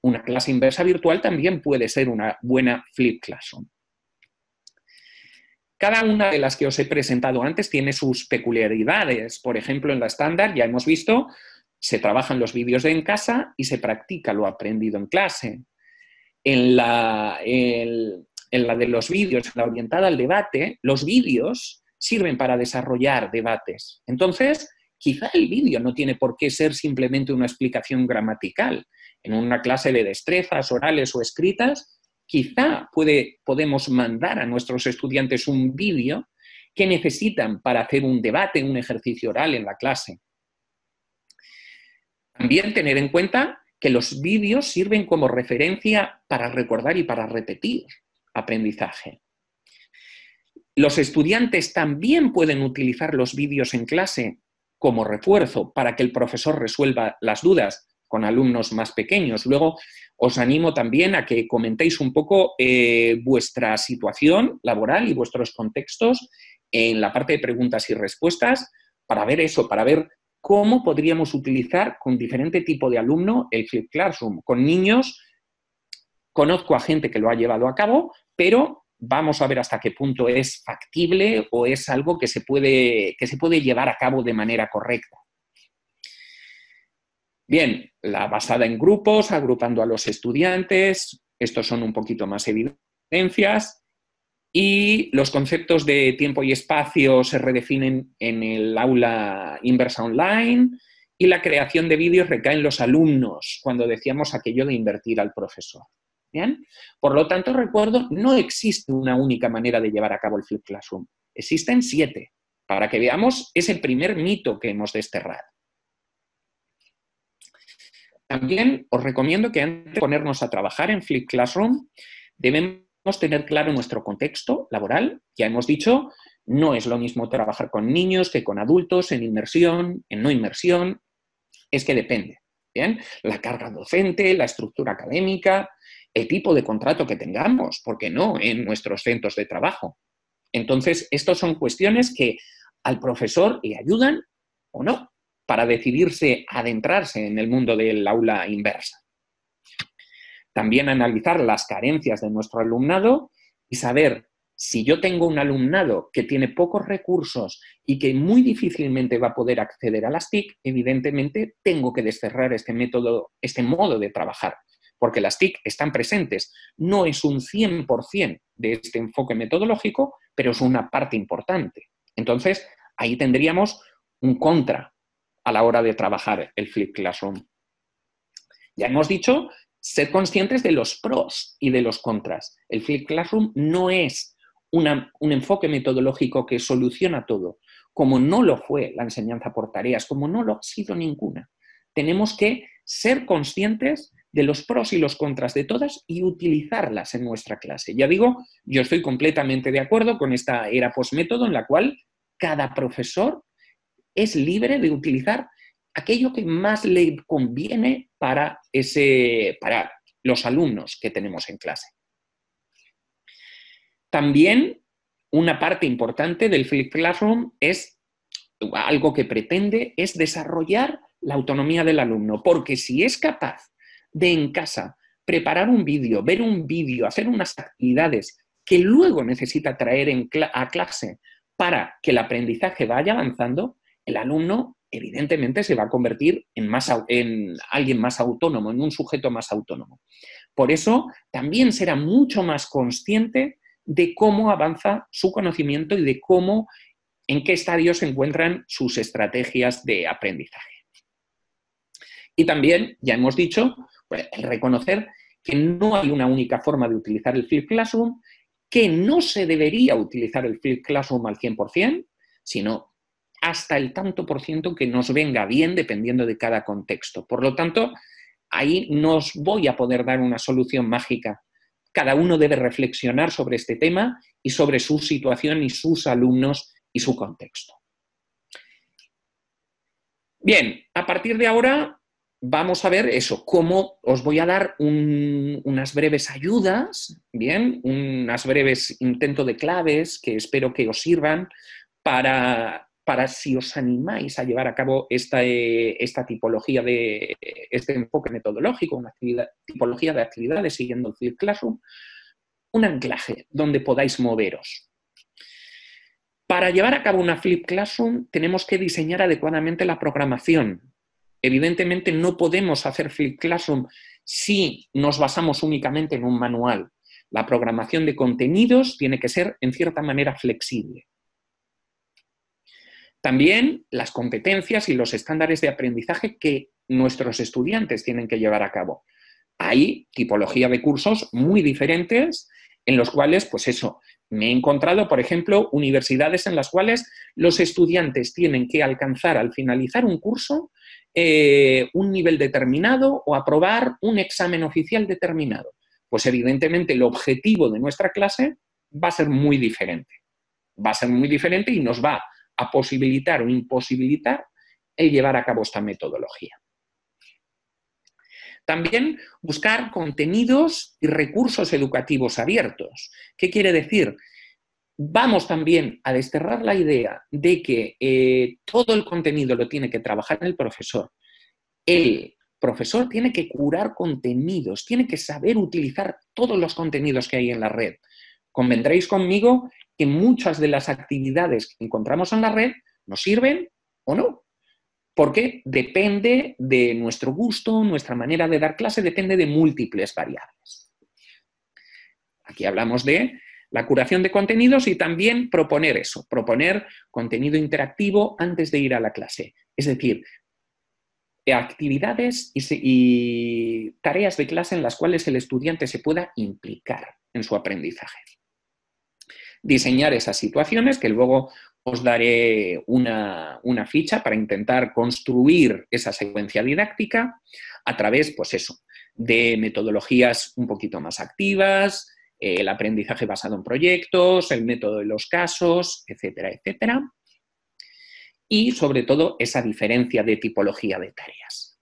Una clase inversa virtual también puede ser una buena Flipped Classroom. Cada una de las que os he presentado antes tiene sus peculiaridades. Por ejemplo, en la estándar, ya hemos visto, se trabajan los vídeos en casa y se practica lo aprendido en clase. En la de los vídeos, la orientada al debate, los vídeos sirven para desarrollar debates. Entonces, quizá el vídeo no tiene por qué ser simplemente una explicación gramatical. En una clase de destrezas orales o escritas, quizá podemos mandar a nuestros estudiantes un vídeo que necesitan para hacer un debate, un ejercicio oral en la clase. También tener en cuenta que los vídeos sirven como referencia para recordar y para repetir aprendizaje. Los estudiantes también pueden utilizar los vídeos en clase como refuerzo para que el profesor resuelva las dudas con alumnos más pequeños. Luego os animo también a que comentéis un poco vuestra situación laboral y vuestros contextos en la parte de preguntas y respuestas para ver eso, para ver cómo podríamos utilizar con diferente tipo de alumno el Flipped Classroom. Con niños conozco a gente que lo ha llevado a cabo, pero vamos a ver hasta qué punto es factible o es algo que se puede llevar a cabo de manera correcta. Bien, la basada en grupos, agrupando a los estudiantes, estos son un poquito más evidencias, y los conceptos de tiempo y espacio se redefinen en el aula inversa online, y la creación de vídeos recae en los alumnos, cuando decíamos aquello de invertir al profesor. ¿Bien? Por lo tanto, recuerdo, no existe una única manera de llevar a cabo el Flipped Classroom. Existen 7, para que veamos ese primer mito que hemos desterrado. También os recomiendo que antes de ponernos a trabajar en Flipped Classroom, debemos tener claro nuestro contexto laboral. Ya hemos dicho, no es lo mismo trabajar con niños que con adultos, en inmersión, en no inmersión. Es que depende. ¿Bien? La carga docente, la estructura académica, el tipo de contrato que tengamos, ¿por qué no?, en nuestros centros de trabajo. Entonces, estas son cuestiones que al profesor le ayudan o no para decidirse a adentrarse en el mundo del aula inversa. También analizar las carencias de nuestro alumnado y saber si yo tengo un alumnado que tiene pocos recursos y que muy difícilmente va a poder acceder a las TIC, evidentemente tengo que desterrar este modo de trabajar, porque las TIC están presentes. No es un 100% de este enfoque metodológico, pero es una parte importante. Entonces, ahí tendríamos un contra a la hora de trabajar el Flipped Classroom. Ya hemos dicho, ser conscientes de los pros y de los contras. El Flipped Classroom no es un enfoque metodológico que soluciona todo, como no lo fue la enseñanza por tareas, como no lo ha sido ninguna. Tenemos que ser conscientes de los pros y los contras de todas y utilizarlas en nuestra clase. Ya digo, yo estoy completamente de acuerdo con esta era postmétodo en la cual cada profesor es libre de utilizar aquello que más le conviene para los alumnos que tenemos en clase. También una parte importante del Flipped Classroom es algo que pretende es desarrollar la autonomía del alumno, porque si es capaz de en casa preparar un vídeo, ver un vídeo, hacer unas actividades que luego necesita traer a clase para que el aprendizaje vaya avanzando, el alumno evidentemente se va a convertir en alguien más autónomo, en un sujeto más autónomo. Por eso también será mucho más consciente de cómo avanza su conocimiento y de en qué estadio se encuentran sus estrategias de aprendizaje. Y también, ya hemos dicho, pues, el reconocer que no hay una única forma de utilizar el Flipped Classroom, que no se debería utilizar el Flipped Classroom al 100%, sino hasta el tanto por ciento que nos venga bien dependiendo de cada contexto. Por lo tanto, ahí no os voy a poder dar una solución mágica. Cada uno debe reflexionar sobre este tema y sobre su situación y sus alumnos y su contexto. Bien, a partir de ahora vamos a ver eso, cómo os voy a dar unas breves ayudas, bien, unas breves intentos de claves que espero que os sirvan para si os animáis a llevar a cabo esta tipología este enfoque metodológico, una tipología de actividades siguiendo el Flipped Classroom, un anclaje donde podáis moveros. Para llevar a cabo una Flipped Classroom tenemos que diseñar adecuadamente la programación. Evidentemente no podemos hacer Flipped Classroom si nos basamos únicamente en un manual. La programación de contenidos tiene que ser en cierta manera flexible. También las competencias y los estándares de aprendizaje que nuestros estudiantes tienen que llevar a cabo. Hay tipología de cursos muy diferentes en los cuales, pues eso, me he encontrado, por ejemplo, universidades en las cuales los estudiantes tienen que alcanzar al finalizar un curso un nivel determinado o aprobar un examen oficial determinado. Pues evidentemente el objetivo de nuestra clase va a ser muy diferente. Va a ser muy diferente y nos va a posibilitar o imposibilitar el llevar a cabo esta metodología. También buscar contenidos y recursos educativos abiertos. ¿Qué quiere decir? Vamos también a desterrar la idea de que todo el contenido lo tiene que trabajar el profesor. El profesor tiene que curar contenidos, tiene que saber utilizar todos los contenidos que hay en la red. Convendréis conmigo que muchas de las actividades que encontramos en la red nos sirven o no. Porque depende de nuestro gusto, nuestra manera de dar clase, depende de múltiples variables. Aquí hablamos de la curación de contenidos y también proponer eso, proponer contenido interactivo antes de ir a la clase. Es decir, actividades y tareas de clase en las cuales el estudiante se pueda implicar en su aprendizaje. Diseñar esas situaciones que luego os daré una ficha para intentar construir esa secuencia didáctica a través, pues eso, de metodologías un poquito más activas, el aprendizaje basado en proyectos, el método de los casos, etcétera, etcétera. Y, sobre todo, esa diferencia de tipología de tareas.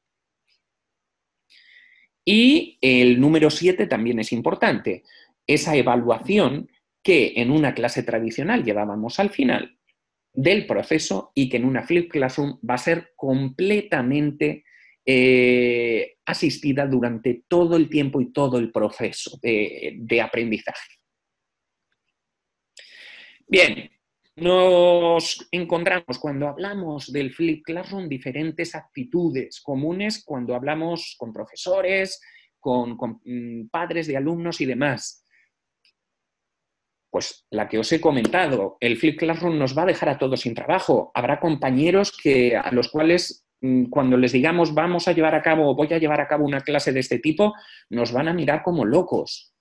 Y el número 7 también es importante, esa evaluación que en una clase tradicional llevábamos al final del proceso y que en una Flipped Classroom va a ser completamente asistida durante todo el tiempo y todo el proceso de aprendizaje. Bien, nos encontramos cuando hablamos del Flipped Classroom diferentes actitudes comunes cuando hablamos con profesores, con padres de alumnos y demás. Pues la que os he comentado, el Flipped Classroom nos va a dejar a todos sin trabajo. Habrá compañeros a los cuales cuando les digamos voy a llevar a cabo una clase de este tipo, nos van a mirar como locos.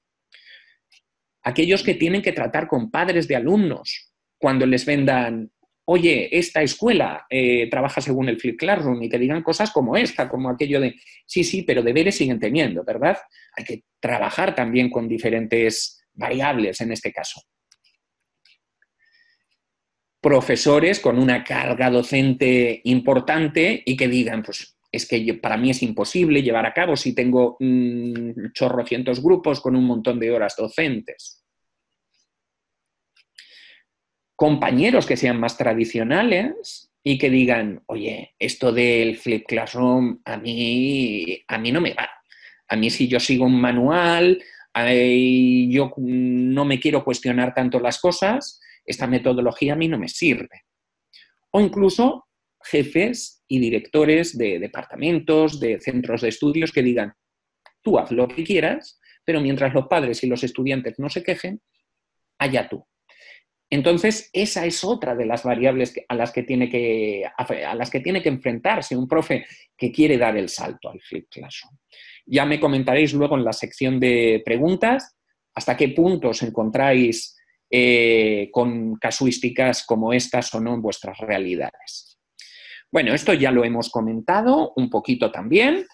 aquellos que tienen que tratar con padres de alumnos cuando les vendan, oye, esta escuela trabaja según el Flipped Classroom, y que digan cosas como esta, como aquello de, sí, sí, pero deberes siguen teniendo, ¿verdad? Hay que trabajar también con diferentes variables en este caso. Profesores con una carga docente importante y que digan, pues es que para mí es imposible llevar a cabo si tengo chorrocientos grupos con un montón de horas docentes. Compañeros que sean más tradicionales y que digan, oye, esto del Flipped Classroom a mí no me va. A mí si yo sigo un manual, yo no me quiero cuestionar tanto las cosas, esta metodología a mí no me sirve. O incluso jefes y directores de departamentos, de centros de estudios que digan, tú haz lo que quieras, pero mientras los padres y los estudiantes no se quejen, allá tú. Entonces, esa es otra de las variables a las que tiene que enfrentarse un profe que quiere dar el salto al Flipped Classroom. Ya me comentaréis luego en la sección de preguntas hasta qué punto os encontráis con casuísticas como estas o no en vuestras realidades. Bueno, esto ya lo hemos comentado un poquito también,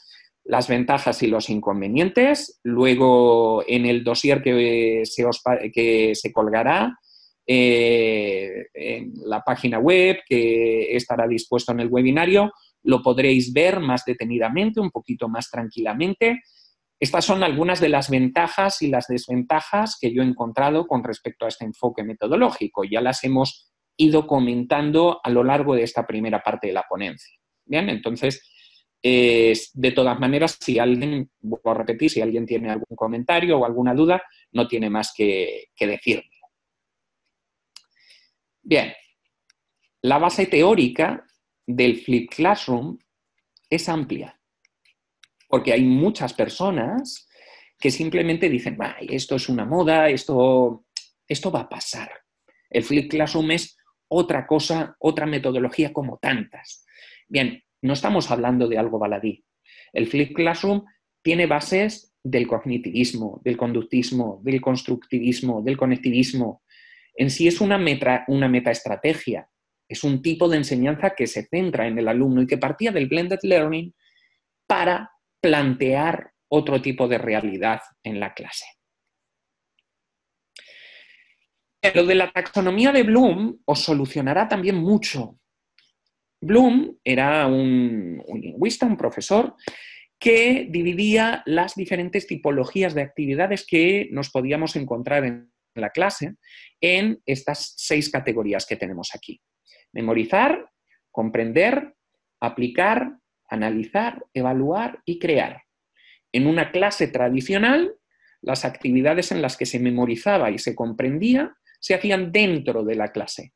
las ventajas y los inconvenientes. Luego, en el dossier que se colgará, en la página web que estará dispuesto en el webinario, lo podréis ver más detenidamente, un poquito más tranquilamente. Estas son algunas de las ventajas y las desventajas que yo he encontrado con respecto a este enfoque metodológico. Ya las hemos ido comentando a lo largo de esta primera parte de la ponencia. Bien, entonces, de todas maneras, si alguien, vuelvo a repetir, si alguien tiene algún comentario o alguna duda, no tiene más que decirme. Bien, la base teórica del Flipped Classroom es amplia, porque hay muchas personas que simplemente dicen, esto es una moda, esto va a pasar. El Flipped Classroom es otra cosa, otra metodología como tantas. Bien, no estamos hablando de algo baladí. El Flipped Classroom tiene bases del cognitivismo, del conductismo, del constructivismo, del conectivismo. En sí es una metaestrategia, es un tipo de enseñanza que se centra en el alumno y que partía del blended learning para plantear otro tipo de realidad en la clase. Lo de la taxonomía de Bloom os solucionará también mucho. Bloom era un lingüista, un profesor, que dividía las diferentes tipologías de actividades que nos podíamos encontrar en la clase en estas 6 categorías que tenemos aquí. Memorizar, comprender, aplicar, analizar, evaluar y crear. En una clase tradicional, las actividades en las que se memorizaba y se comprendía se hacían dentro de la clase.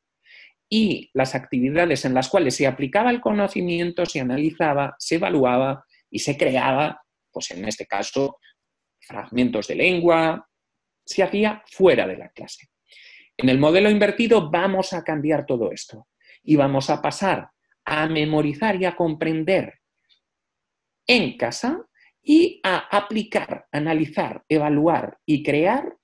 Y las actividades en las cuales se aplicaba el conocimiento, se analizaba, se evaluaba y se creaba, pues en este caso, fragmentos de lengua, se hacía fuera de la clase. En el modelo invertido vamos a cambiar todo esto y vamos a pasar a memorizar y a comprender en casa y a aplicar, analizar, evaluar y crear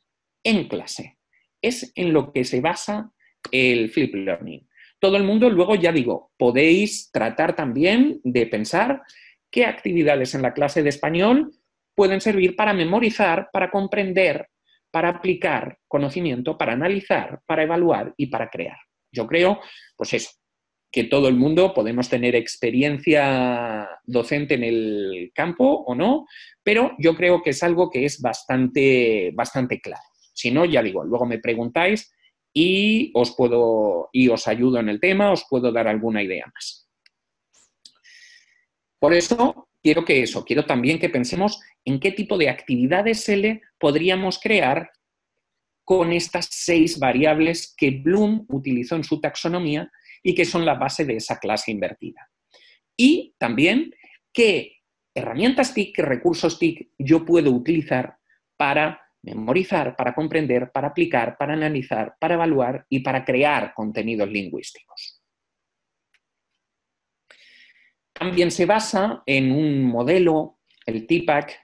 en clase. Es en lo que se basa el Flipped Learning. Todo el mundo, luego ya digo, podéis tratar también de pensar qué actividades en la clase de español pueden servir para memorizar, para comprender, para aplicar conocimiento, para analizar, para evaluar y para crear. Yo creo, pues eso, que todo el mundo podemos tener experiencia docente en el campo o no, pero yo creo que es algo que es bastante claro. Si no, ya digo, luego me preguntáis y os ayudo en el tema, os puedo dar alguna idea más. Por eso, quiero también que pensemos en qué tipo de actividades podríamos crear con estas 6 variables que Bloom utilizó en su taxonomía y que son la base de esa clase invertida. Y también qué herramientas TIC, qué recursos TIC yo puedo utilizar para memorizar, para comprender, para aplicar, para analizar, para evaluar y para crear contenidos lingüísticos. También se basa en un modelo, el TIPAC,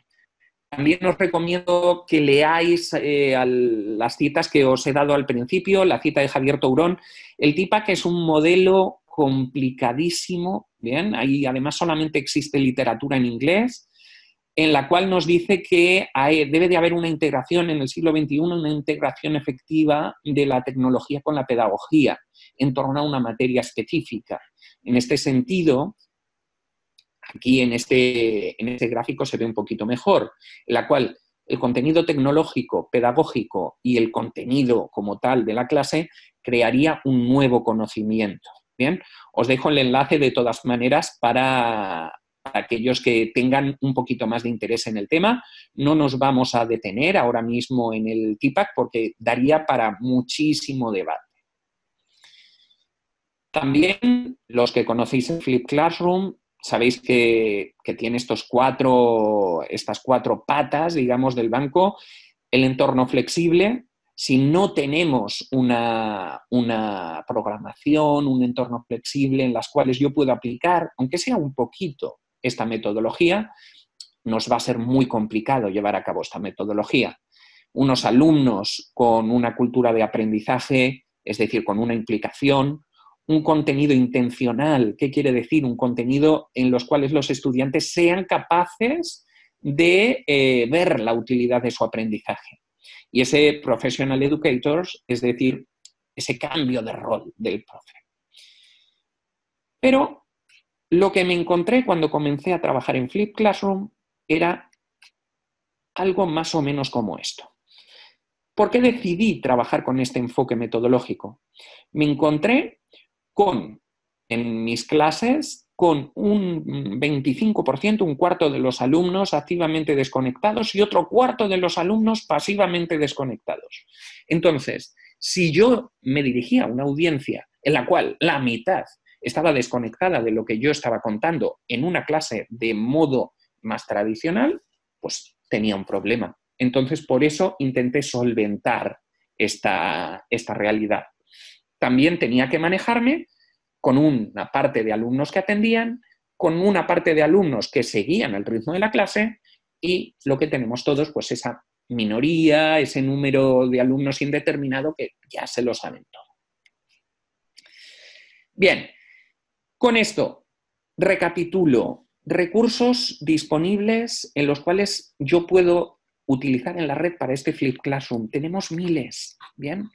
También os recomiendo que leáis las citas que os he dado al principio, la cita de Javier Tourón. El TIPAC es un modelo complicadísimo, ¿bien? Ahí además solamente existe literatura en inglés, en la cual nos dice que debe de haber una integración en el siglo XXI, una integración efectiva de la tecnología con la pedagogía en torno a una materia específica. En este sentido, aquí en este gráfico se ve un poquito mejor, en la cual el contenido tecnológico, pedagógico y el contenido como tal de la clase crearía un nuevo conocimiento. Bien, os dejo el enlace de todas maneras para aquellos que tengan un poquito más de interés en el tema. No nos vamos a detener ahora mismo en el TIPAC porque daría para muchísimo debate. También los que conocéis el Flip Classroom, sabéis que tiene estas cuatro patas, digamos, del banco. El entorno flexible. Si no tenemos una programación, un entorno flexible en las cuales yo puedo aplicar, aunque sea un poquito, esta metodología, nos va a ser muy complicado llevar a cabo esta metodología. Unos alumnos con una cultura de aprendizaje, es decir, con una implicación, un contenido intencional. ¿Qué quiere decir? Un contenido en los cuales los estudiantes sean capaces de ver la utilidad de su aprendizaje. Y ese professional educators, es decir, ese cambio de rol del profe. Pero lo que me encontré cuando comencé a trabajar en Flip Classroom era algo más o menos como esto. ¿Por qué decidí trabajar con este enfoque metodológico? Me encontré en mis clases, con un 25%, un cuarto de los alumnos activamente desconectados y otro cuarto de los alumnos pasivamente desconectados. Entonces, si yo me dirigía a una audiencia en la cual la mitad estaba desconectada de lo que yo estaba contando en una clase de modo más tradicional, pues tenía un problema. Entonces, por eso intenté solventar esta realidad. También tenía que manejarme con una parte de alumnos que atendían, con una parte de alumnos que seguían el ritmo de la clase y lo que tenemos todos, pues esa minoría, ese número de alumnos indeterminado que ya se lo saben todo. Bien, con esto recapitulo recursos disponibles en los cuales yo puedo utilizar en la red para este Flip Classroom. Tenemos miles, ¿bien?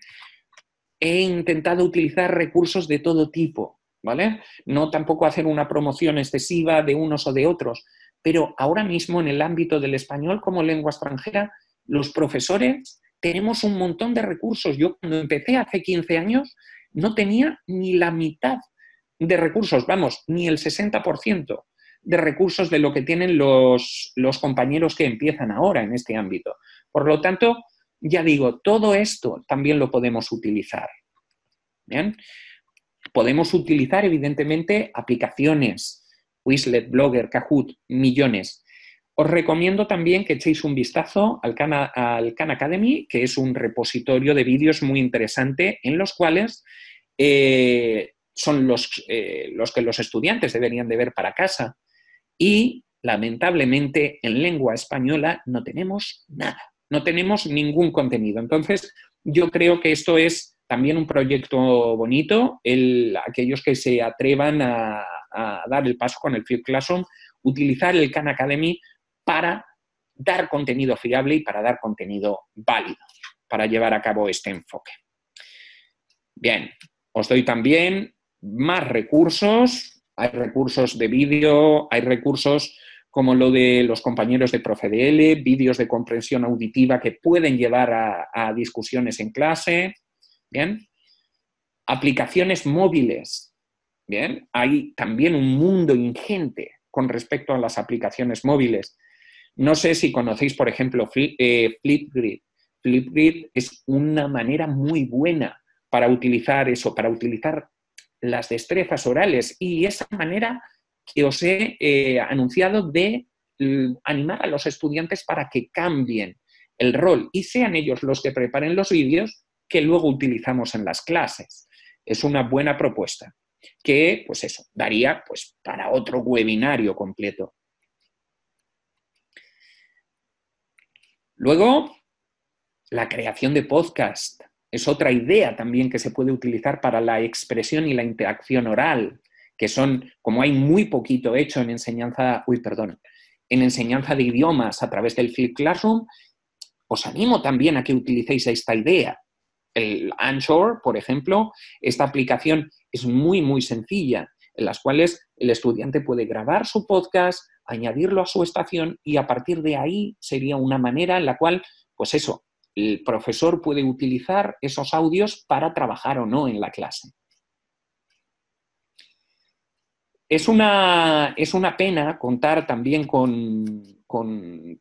He intentado utilizar recursos de todo tipo, ¿vale? No tampoco hacer una promoción excesiva de unos o de otros, pero ahora mismo en el ámbito del español como lengua extranjera, los profesores tenemos un montón de recursos. Yo cuando empecé hace 15 años no tenía ni la mitad de recursos, vamos, ni el 60% de recursos de lo que tienen los compañeros que empiezan ahora en este ámbito. Por lo tanto, ya digo, todo esto también lo podemos utilizar. ¿Bien? Podemos utilizar, evidentemente, aplicaciones, Quizlet, Blogger, Kahoot, millones. Os recomiendo también que echéis un vistazo al Khan Academy, que es un repositorio de vídeos muy interesante en los cuales son los que los estudiantes deberían de ver para casa. Y, lamentablemente, en lengua española no tenemos nada. No tenemos ningún contenido. Entonces, yo creo que esto es también un proyecto bonito. Aquellos que se atrevan a dar el paso con el Flip Classroom, utilizar el Khan Academy para dar contenido fiable y para dar contenido válido, para llevar a cabo este enfoque. Bien, os doy también más recursos. Hay recursos de vídeo, hay recursos como lo de los compañeros de ProfeDL, vídeos de comprensión auditiva que pueden llevar a discusiones en clase. Bien. Aplicaciones móviles. Bien. Hay también un mundo ingente con respecto a las aplicaciones móviles. No sé si conocéis, por ejemplo, Flipgrid. Flipgrid es una manera muy buena para utilizar eso, para utilizar las destrezas orales y esa manera que os he anunciado de animar a los estudiantes para que cambien el rol y sean ellos los que preparen los vídeos que luego utilizamos en las clases. Es una buena propuesta que, pues eso, daría pues, para otro webinario completo. Luego, la creación de podcast es otra idea también que se puede utilizar para la expresión y la interacción oral, que son, como hay muy poquito hecho en enseñanza de idiomas a través del Flipped Classroom, os animo también a que utilicéis esta idea. El Anchor, por ejemplo, esta aplicación es muy, muy sencilla, en las cuales el estudiante puede grabar su podcast, añadirlo a su estación y a partir de ahí sería una manera en la cual, pues eso, el profesor puede utilizar esos audios para trabajar o no en la clase. Es una pena contar también con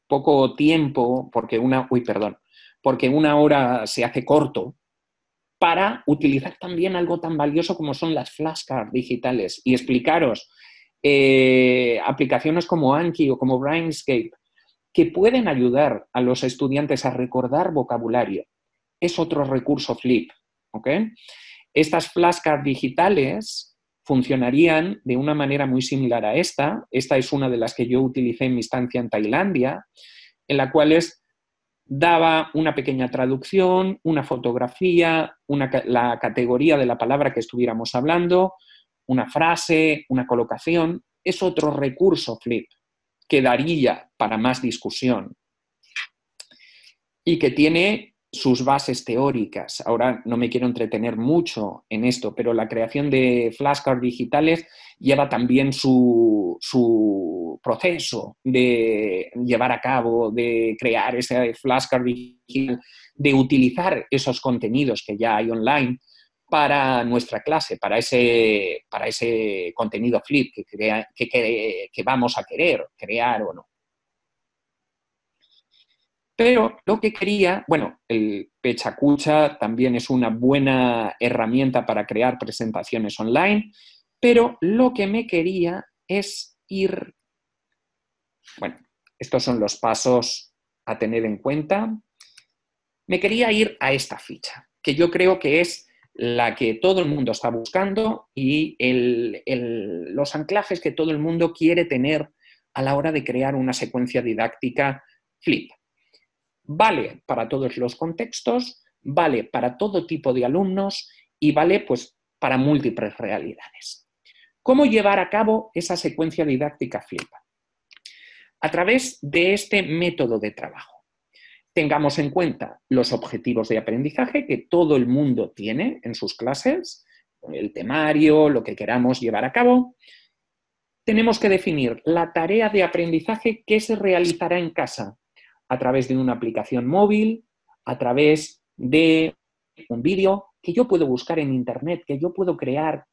poco tiempo, porque una hora se hace corto, para utilizar también algo tan valioso como son las flashcards digitales y explicaros aplicaciones como Anki o como Brainscape que pueden ayudar a los estudiantes a recordar vocabulario. Es otro recurso Flip, ¿ok? Estas flashcards digitales funcionarían de una manera muy similar a esta. Esta es una de las que yo utilicé en mi estancia en Tailandia, en la cual daba una pequeña traducción, una fotografía, la categoría de la palabra que estuviéramos hablando, una frase, una colocación. Es otro recurso Flip que daría para más discusión y que tiene sus bases teóricas. Ahora no me quiero entretener mucho en esto, pero la creación de flashcards digitales lleva también su proceso de llevar a cabo, de crear ese flashcard digital, de utilizar esos contenidos que ya hay online para nuestra clase, para ese contenido Flip que vamos a querer crear o no. Pero lo que quería, el Pechacucha también es una buena herramienta para crear presentaciones online, pero lo que me quería es ir, estos son los pasos a tener en cuenta. Me quería ir a esta ficha, que yo creo que es la que todo el mundo está buscando y los anclajes que todo el mundo quiere tener a la hora de crear una secuencia didáctica Flip. Vale para todos los contextos, vale para todo tipo de alumnos y vale pues para múltiples realidades. ¿Cómo llevar a cabo esa secuencia didáctica Flip? A través de este método de trabajo. Tengamos en cuenta los objetivos de aprendizaje que todo el mundo tiene en sus clases, el temario, lo que queramos llevar a cabo. Tenemos que definir la tarea de aprendizaje que se realizará en casa a través de una aplicación móvil, a través de un vídeo que yo puedo buscar en internet, que yo puedo crear.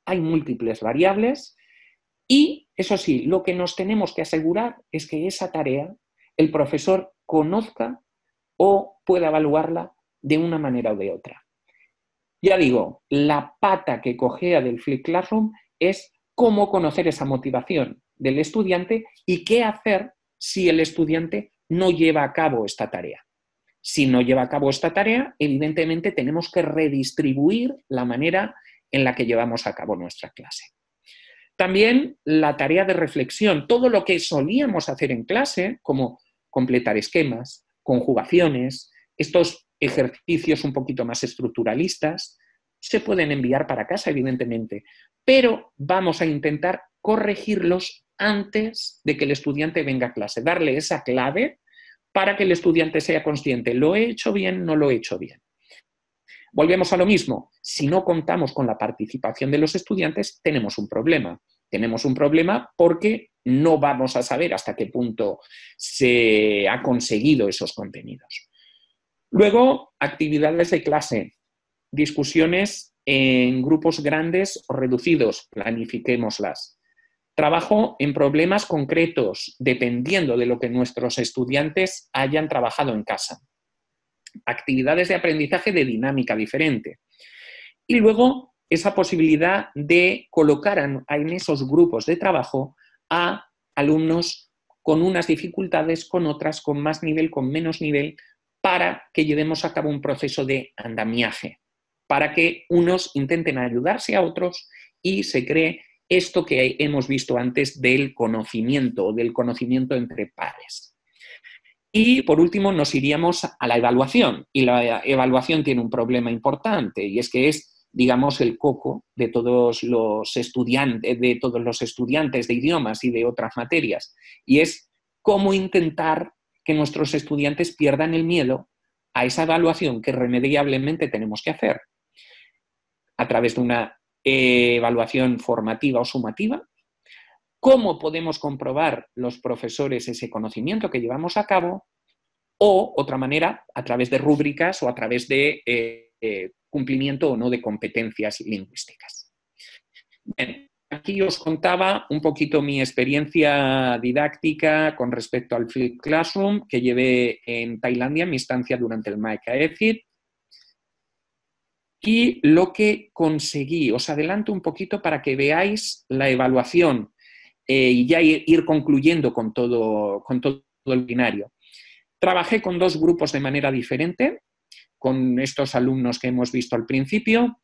Hay múltiples variables y, eso sí, lo que nos tenemos que asegurar es que esa tarea el profesor conozca o pueda evaluarla de una manera o de otra. Ya digo, la pata que cojea del Flipped Classroom es cómo conocer esa motivación del estudiante y qué hacer si el estudiante no lleva a cabo esta tarea. Si no lleva a cabo esta tarea, evidentemente tenemos que redistribuir la manera en la que llevamos a cabo nuestra clase. También la tarea de reflexión, todo lo que solíamos hacer en clase, como completar esquemas, conjugaciones, estos ejercicios un poquito más estructuralistas, se pueden enviar para casa, evidentemente, pero vamos a intentar corregirlos antes de que el estudiante venga a clase, darle esa clave para que el estudiante sea consciente, ¿lo he hecho bien? ¿No lo he hecho bien? Volvemos a lo mismo, si no contamos con la participación de los estudiantes, tenemos un problema. Tenemos un problema porque no vamos a saber hasta qué punto se ha conseguido esos contenidos. Luego, actividades de clase, discusiones en grupos grandes o reducidos, planifiquémoslas. Trabajo en problemas concretos, dependiendo de lo que nuestros estudiantes hayan trabajado en casa. Actividades de aprendizaje de dinámica diferente. Y luego, esa posibilidad de colocar en esos grupos de trabajo a alumnos con unas dificultades, con otras, con más nivel, con menos nivel, para que llevemos a cabo un proceso de andamiaje, para que unos intenten ayudarse a otros y se cree esto que hemos visto antes del conocimiento entre pares. Y por último nos iríamos a la evaluación. Y la evaluación tiene un problema importante y es que es, digamos, el coco de todos los estudiantes de idiomas y de otras materias. Y es cómo intentar que nuestros estudiantes pierdan el miedo a esa evaluación que irremediablemente tenemos que hacer a través de una evaluación formativa o sumativa. ¿Cómo podemos comprobar los profesores ese conocimiento que llevamos a cabo? O, otra manera, a través de rúbricas o a través de cumplimiento o no de competencias lingüísticas. Bien, aquí os contaba un poquito mi experiencia didáctica con respecto al Flipped Classroom que llevé en Tailandia, mi estancia durante el MAECA-EFIT. Y lo que conseguí, os adelanto un poquito para que veáis la evaluación y ya ir concluyendo con todo el binario. Trabajé con 2 grupos de manera diferente, con estos alumnos que hemos visto al principio.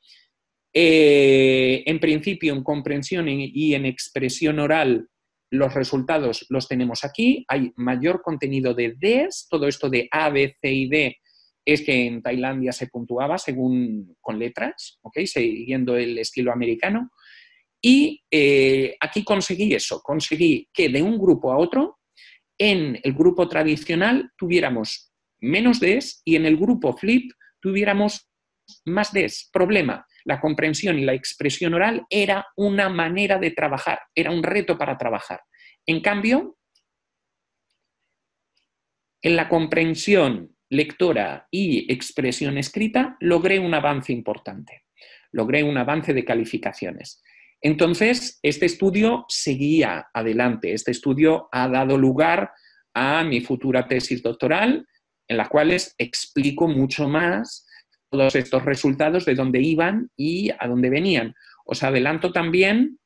En principio, en comprensión y en expresión oral, los resultados los tenemos aquí. Hay mayor contenido de Ds, todo esto de A, B, C y D es que en Tailandia se puntuaba según con letras, ¿okay? Siguiendo el estilo americano. Y aquí conseguí eso, conseguí que de un grupo a otro, en el grupo tradicional tuviéramos menos Ds y en el grupo Flip tuviéramos más Ds. Problema, la comprensión y la expresión oral era una manera de trabajar, era un reto para trabajar. En cambio, en la comprensión lectora y expresión escrita logré un avance importante, logré un avance de calificaciones. Entonces, este estudio seguía adelante, este estudio ha dado lugar a mi futura tesis doctoral, en las cuales explico mucho más todos estos resultados, de dónde iban y a dónde venían. Os adelanto también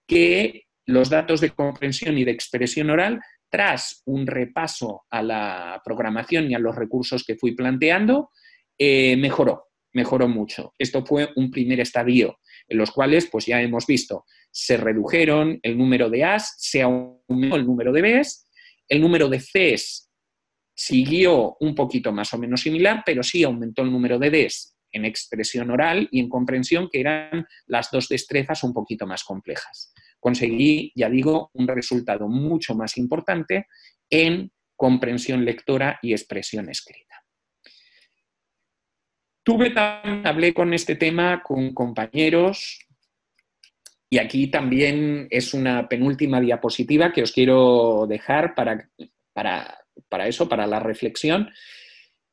que los datos de comprensión y de expresión oral, tras un repaso a la programación y a los recursos que fui planteando, mejoró mucho. Esto fue un primer estadio, en los cuales, pues ya hemos visto, se redujeron el número de As, se aumentó el número de Bs, el número de Cs siguió un poquito más o menos similar, pero sí aumentó el número de Ds en expresión oral y en comprensión, que eran las 2 destrezas un poquito más complejas. Conseguí, ya digo, un resultado mucho más importante en comprensión lectora y expresión escrita. Hablé con este tema con compañeros y aquí también es una penúltima diapositiva que os quiero dejar para eso, para la reflexión.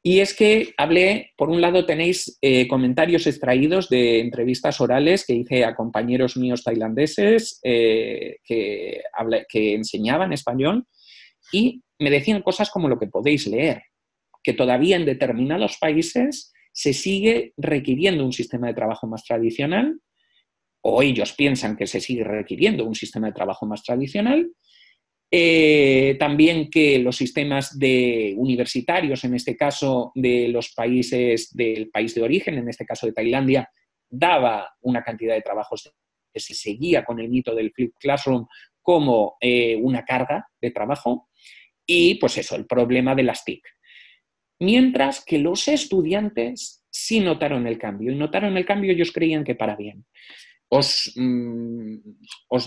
Y es que hablé, por un lado tenéis comentarios extraídos de entrevistas orales que hice a compañeros míos tailandeses que enseñaban español y me decían cosas como lo que podéis leer, que todavía en determinados países se sigue requiriendo un sistema de trabajo más tradicional, o ellos piensan que se sigue requiriendo un sistema de trabajo más tradicional. También que los sistemas universitarios, en este caso de los países del país de origen, en este caso de Tailandia, daba una cantidad de trabajos que se seguía con el mito del Flipped Classroom como una carga de trabajo y pues eso, el problema de las TIC. Mientras que los estudiantes sí notaron el cambio y notaron el cambio, ellos creían que para bien. Os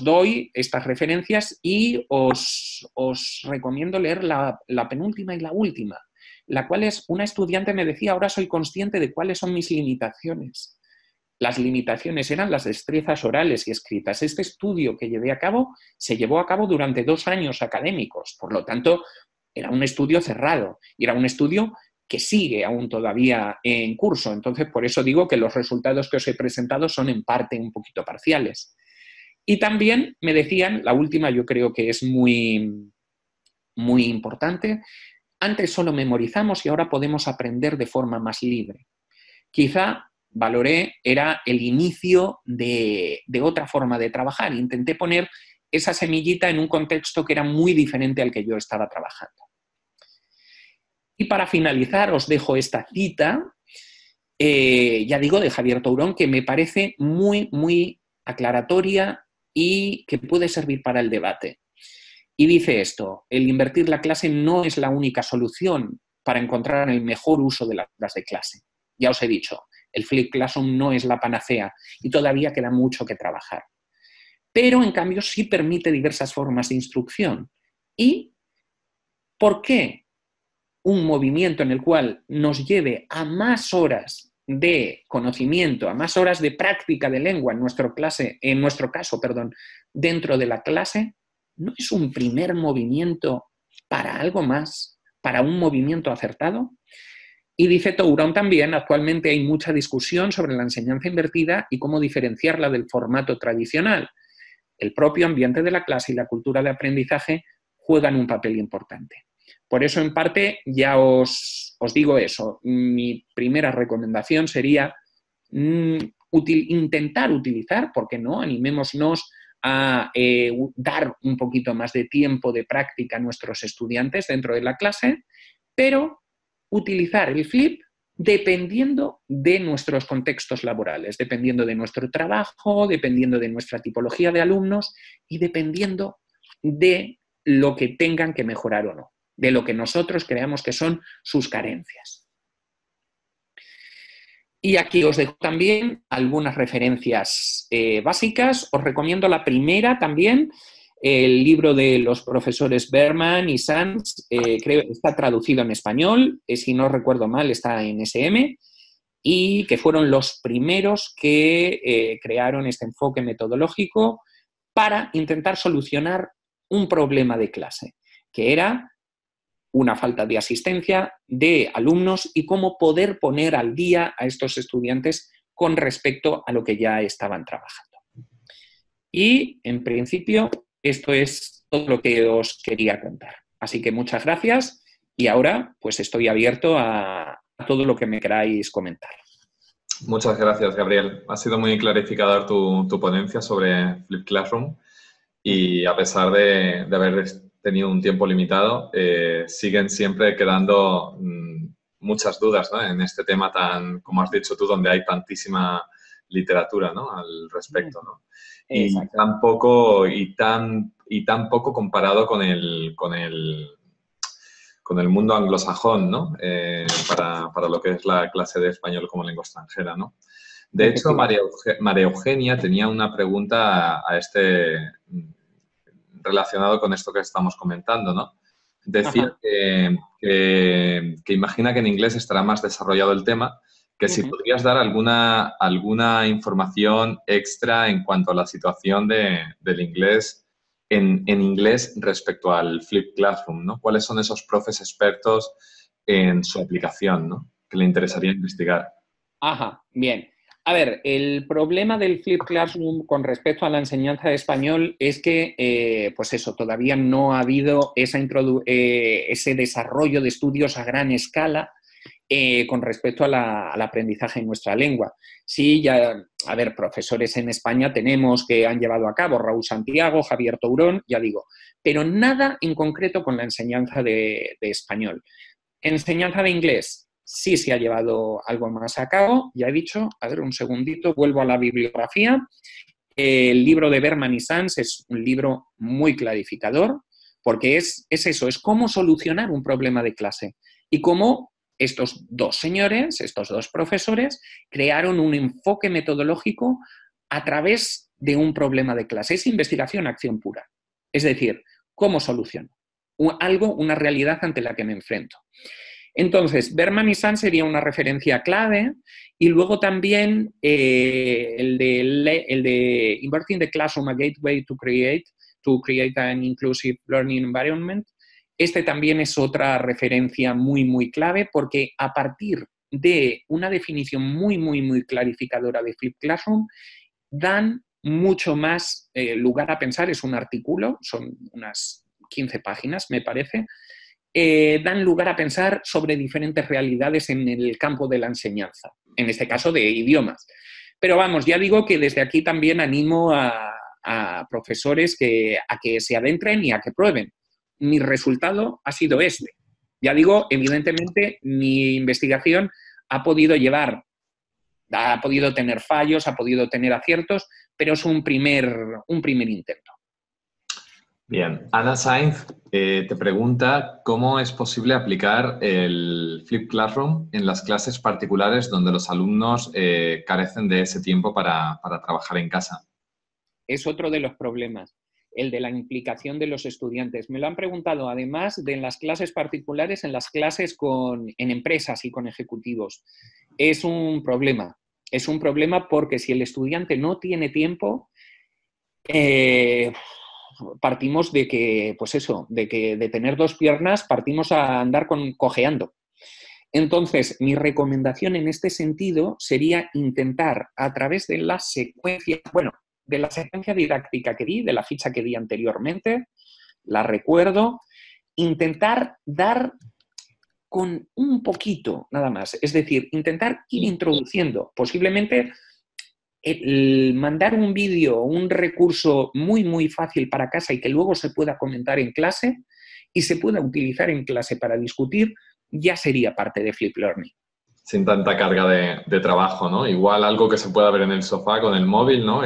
doy estas referencias y os recomiendo leer la penúltima y la última, la cual es, una estudiante me decía, ahora soy consciente de cuáles son mis limitaciones. Las limitaciones eran las destrezas orales y escritas. Este estudio que llevé a cabo se llevó a cabo durante 2 años académicos, por lo tanto, era un estudio cerrado y era un estudio que sigue aún todavía en curso. Entonces, por eso digo que los resultados que os he presentado son en parte un poquito parciales. Y también me decían, la última yo creo que es muy, muy importante, antes solo memorizamos y ahora podemos aprender de forma más libre. Quizá valoré, era el inicio de otra forma de trabajar. Intenté poner esa semillita en un contexto que era muy diferente al que yo estaba trabajando. Y para finalizar os dejo esta cita, ya digo, de Javier Tourón, que me parece muy, muy aclaratoria y que puede servir para el debate. Y dice esto: el invertir la clase no es la única solución para encontrar el mejor uso de las horas de clase. Ya os he dicho, el Flipped Classroom no es la panacea y todavía queda mucho que trabajar. Pero, en cambio, sí permite diversas formas de instrucción. ¿Y por qué un movimiento en el cual nos lleve a más horas de conocimiento, a más horas de práctica de lengua en nuestro caso, dentro de la clase, no es un primer movimiento para algo más, para un movimiento acertado? Y dice Touron también: actualmente hay mucha discusión sobre la enseñanza invertida y cómo diferenciarla del formato tradicional. El propio ambiente de la clase y la cultura de aprendizaje juegan un papel importante. Por eso, en parte, ya os digo eso. Mi primera recomendación sería intentar utilizar, ¿por qué no? Animémonos a dar un poquito más de tiempo de práctica a nuestros estudiantes dentro de la clase, pero utilizar el Flip dependiendo de nuestros contextos laborales, dependiendo de nuestro trabajo, dependiendo de nuestra tipología de alumnos y dependiendo de lo que tengan que mejorar o no, de lo que nosotros creamos que son sus carencias. Y aquí os dejo también algunas referencias básicas. Os recomiendo la primera también, el libro de los profesores Berman y Sanz, creo que está traducido en español, si no recuerdo mal está en SM, y que fueron los primeros que crearon este enfoque metodológico para intentar solucionar un problema de clase, que era una falta de asistencia de alumnos y cómo poder poner al día a estos estudiantes con respecto a lo que ya estaban trabajando. Y, en principio, esto es todo lo que os quería contar. Así que muchas gracias y ahora pues estoy abierto a todo lo que me queráis comentar. Muchas gracias, Gabriel. Ha sido muy clarificador tu ponencia sobre Flipped Classroom y a pesar de haber tenido un tiempo limitado, siguen siempre quedando muchas dudas, ¿no?, en este tema tan, como has dicho tú, donde hay tantísima literatura, ¿no?, al respecto, ¿no? Y tan poco comparado con el mundo anglosajón, ¿no? Para lo que es la clase de español como lengua extranjera, ¿no? De hecho, María Eugenia tenía una pregunta relacionado con esto que estamos comentando, ¿no? Decía que imagina que en inglés estará más desarrollado el tema, que si podrías dar alguna información extra en cuanto a la situación del inglés en inglés respecto al Flipped Classroom, ¿no? ¿Cuáles son esos profes expertos en su aplicación, ¿no?, que le interesaría investigar? Bien. A ver, el problema del Flipped Classroom con respecto a la enseñanza de español es que, pues eso, todavía no ha habido ese desarrollo de estudios a gran escala con respecto al aprendizaje en nuestra lengua. Sí, ya, a ver, profesores en España tenemos que han llevado a cabo, Raúl Santiago, Javier Tourón, ya digo, pero nada en concreto con la enseñanza de español. Enseñanza de inglés. Sí se ha llevado algo más a cabo, ya he dicho. A ver, un segundito, vuelvo a la bibliografía. El libro de Berman y Sanz es un libro muy clarificador, porque es eso, es cómo solucionar un problema de clase y cómo estos dos señores, estos dos profesores, crearon un enfoque metodológico a través de un problema de clase. Es investigación, acción pura. Es decir, ¿cómo soluciono una realidad ante la que me enfrento? Entonces, Berman y Sanz sería una referencia clave, y luego también el de Inverting the Classroom, a Gateway to Create an Inclusive Learning Environment. Este también es otra referencia muy, muy clave, porque a partir de una definición muy, muy, muy clarificadora de Flipped Classroom, dan mucho más lugar a pensar. Es un artículo, son unas 15 páginas, me parece. Dan lugar a pensar sobre diferentes realidades en el campo de la enseñanza, en este caso de idiomas. Pero vamos, ya digo que desde aquí también animo a profesores a que se adentren y a que prueben. Mi resultado ha sido este. Ya digo, evidentemente, mi investigación ha podido tener fallos, ha podido tener aciertos, pero es un primer intento. Bien, Ana Sainz te pregunta cómo es posible aplicar el Flip Classroom en las clases particulares donde los alumnos carecen de ese tiempo para trabajar en casa. Es otro de los problemas, el de la implicación de los estudiantes. Me lo han preguntado además de en las clases particulares, en las clases en empresas y con ejecutivos. Es un problema. Es un problema porque si el estudiante no tiene tiempo, partimos de que, pues eso, de tener dos piernas, partimos a andar cojeando. Entonces, mi recomendación en este sentido sería intentar a través de la secuencia, bueno, de la secuencia didáctica que di, de la ficha que di anteriormente, la recuerdo, intentar dar con un poquito nada más, es decir, intentar ir introduciendo, posiblemente el mandar un vídeo, un recurso muy, muy fácil para casa y que luego se pueda comentar en clase y se pueda utilizar en clase para discutir, ya sería parte de Flip Learning. Sin tanta carga de trabajo, ¿no? Igual algo que se pueda ver en el sofá con el móvil, ¿no?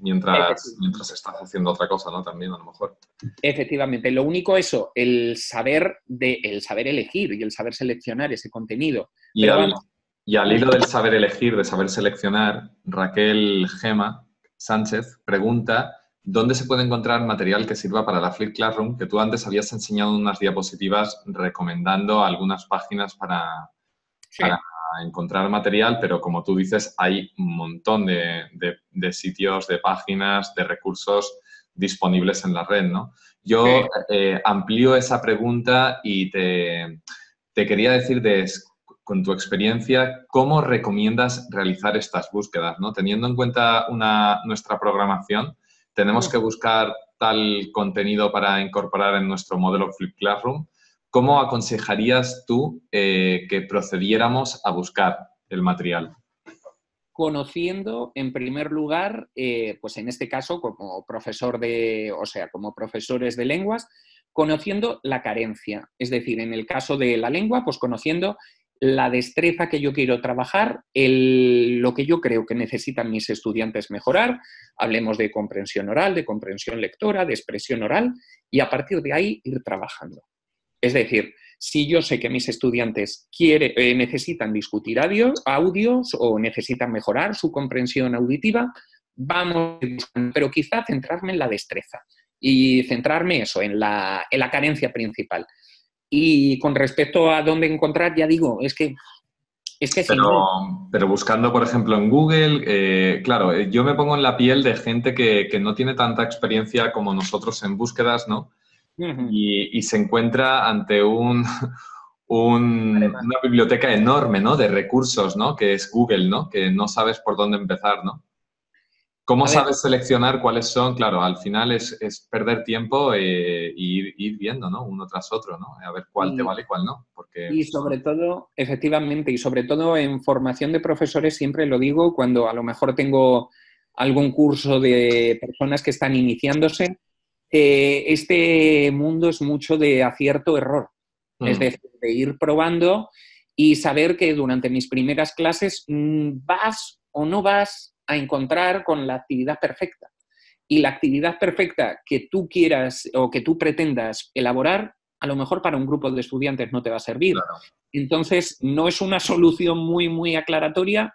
Mientras estás haciendo otra cosa, ¿no? También, a lo mejor. Efectivamente. Lo único eso, el saber elegir y el saber seleccionar ese contenido. Y, Pero al, vamos, y al hilo del saber elegir, de saber seleccionar, Raquel Gema Sánchez pregunta ¿dónde se puede encontrar material que sirva para la Flip Classroom? Que tú antes habías enseñado unas diapositivas recomendando algunas páginas para sí. encontrar material, pero como tú dices, hay un montón de sitios, de páginas, de recursos disponibles en la red, ¿no? Yo amplío esa pregunta y te quería decir, con tu experiencia, ¿cómo recomiendas realizar estas búsquedas, ¿no? Teniendo en cuenta nuestra programación, tenemos que buscar tal contenido para incorporar en nuestro modelo Flip Classroom. ¿Cómo aconsejarías tú que procediéramos a buscar el material? Conociendo, en primer lugar, pues en este caso, como como profesores de lenguas, conociendo la carencia. Es decir, en el caso de la lengua, pues conociendo la destreza que yo quiero trabajar, lo que yo creo que necesitan mis estudiantes mejorar. Hablemos de comprensión oral, de comprensión lectora, de expresión oral, y a partir de ahí ir trabajando. Es decir, si yo sé que mis estudiantes necesitan discutir audios o necesitan mejorar su comprensión auditiva, vamos, pero quizá centrarme en la destreza y centrarme eso, en la carencia principal. Y con respecto a dónde encontrar, ya digo, es que pero buscando, por ejemplo, en Google, claro, yo me pongo en la piel de gente que no tiene tanta experiencia como nosotros en búsquedas, ¿no? Y se encuentra ante una biblioteca enorme, ¿no? De recursos, ¿no? Que es Google, ¿no? Que no sabes por dónde empezar, ¿no? ¿Cómo sabes seleccionar cuáles son? Claro, al final es perder tiempo e ir viendo, ¿no? Uno tras otro, ¿no? A ver cuál te vale y cuál no. Y sobre todo, efectivamente, y sobre todo en formación de profesores, siempre lo digo, cuando a lo mejor tengo algún curso de personas que están iniciándose, este mundo es mucho de acierto-error. Es decir, de ir probando y saber que durante mis primeras clases vas o no vas a encontrar con la actividad perfecta. Y la actividad perfecta que tú quieras o que tú pretendas elaborar, a lo mejor para un grupo de estudiantes no te va a servir. Claro. Entonces, no es una solución muy, muy aclaratoria,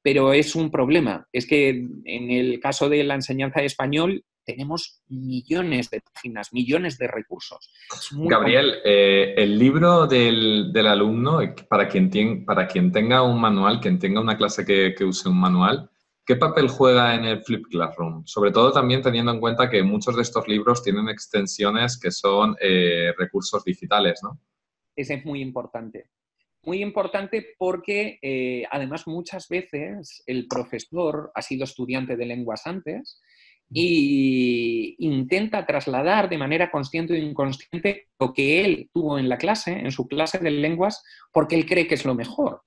pero es un problema. Es que en el caso de la enseñanza de español tenemos millones de páginas, millones de recursos. Gabriel, el libro del alumno, para quien tenga un manual, quien tenga una clase que use un manual, ¿qué papel juega en el Flip Classroom? Sobre todo también teniendo en cuenta que muchos de estos libros tienen extensiones que son recursos digitales, ¿no? Ese es muy importante. Muy importante porque, además, muchas veces el profesor ha sido estudiante de lenguas antes y intenta trasladar de manera consciente o inconsciente lo que él tuvo en la clase, en su clase de lenguas, porque él cree que es lo mejor.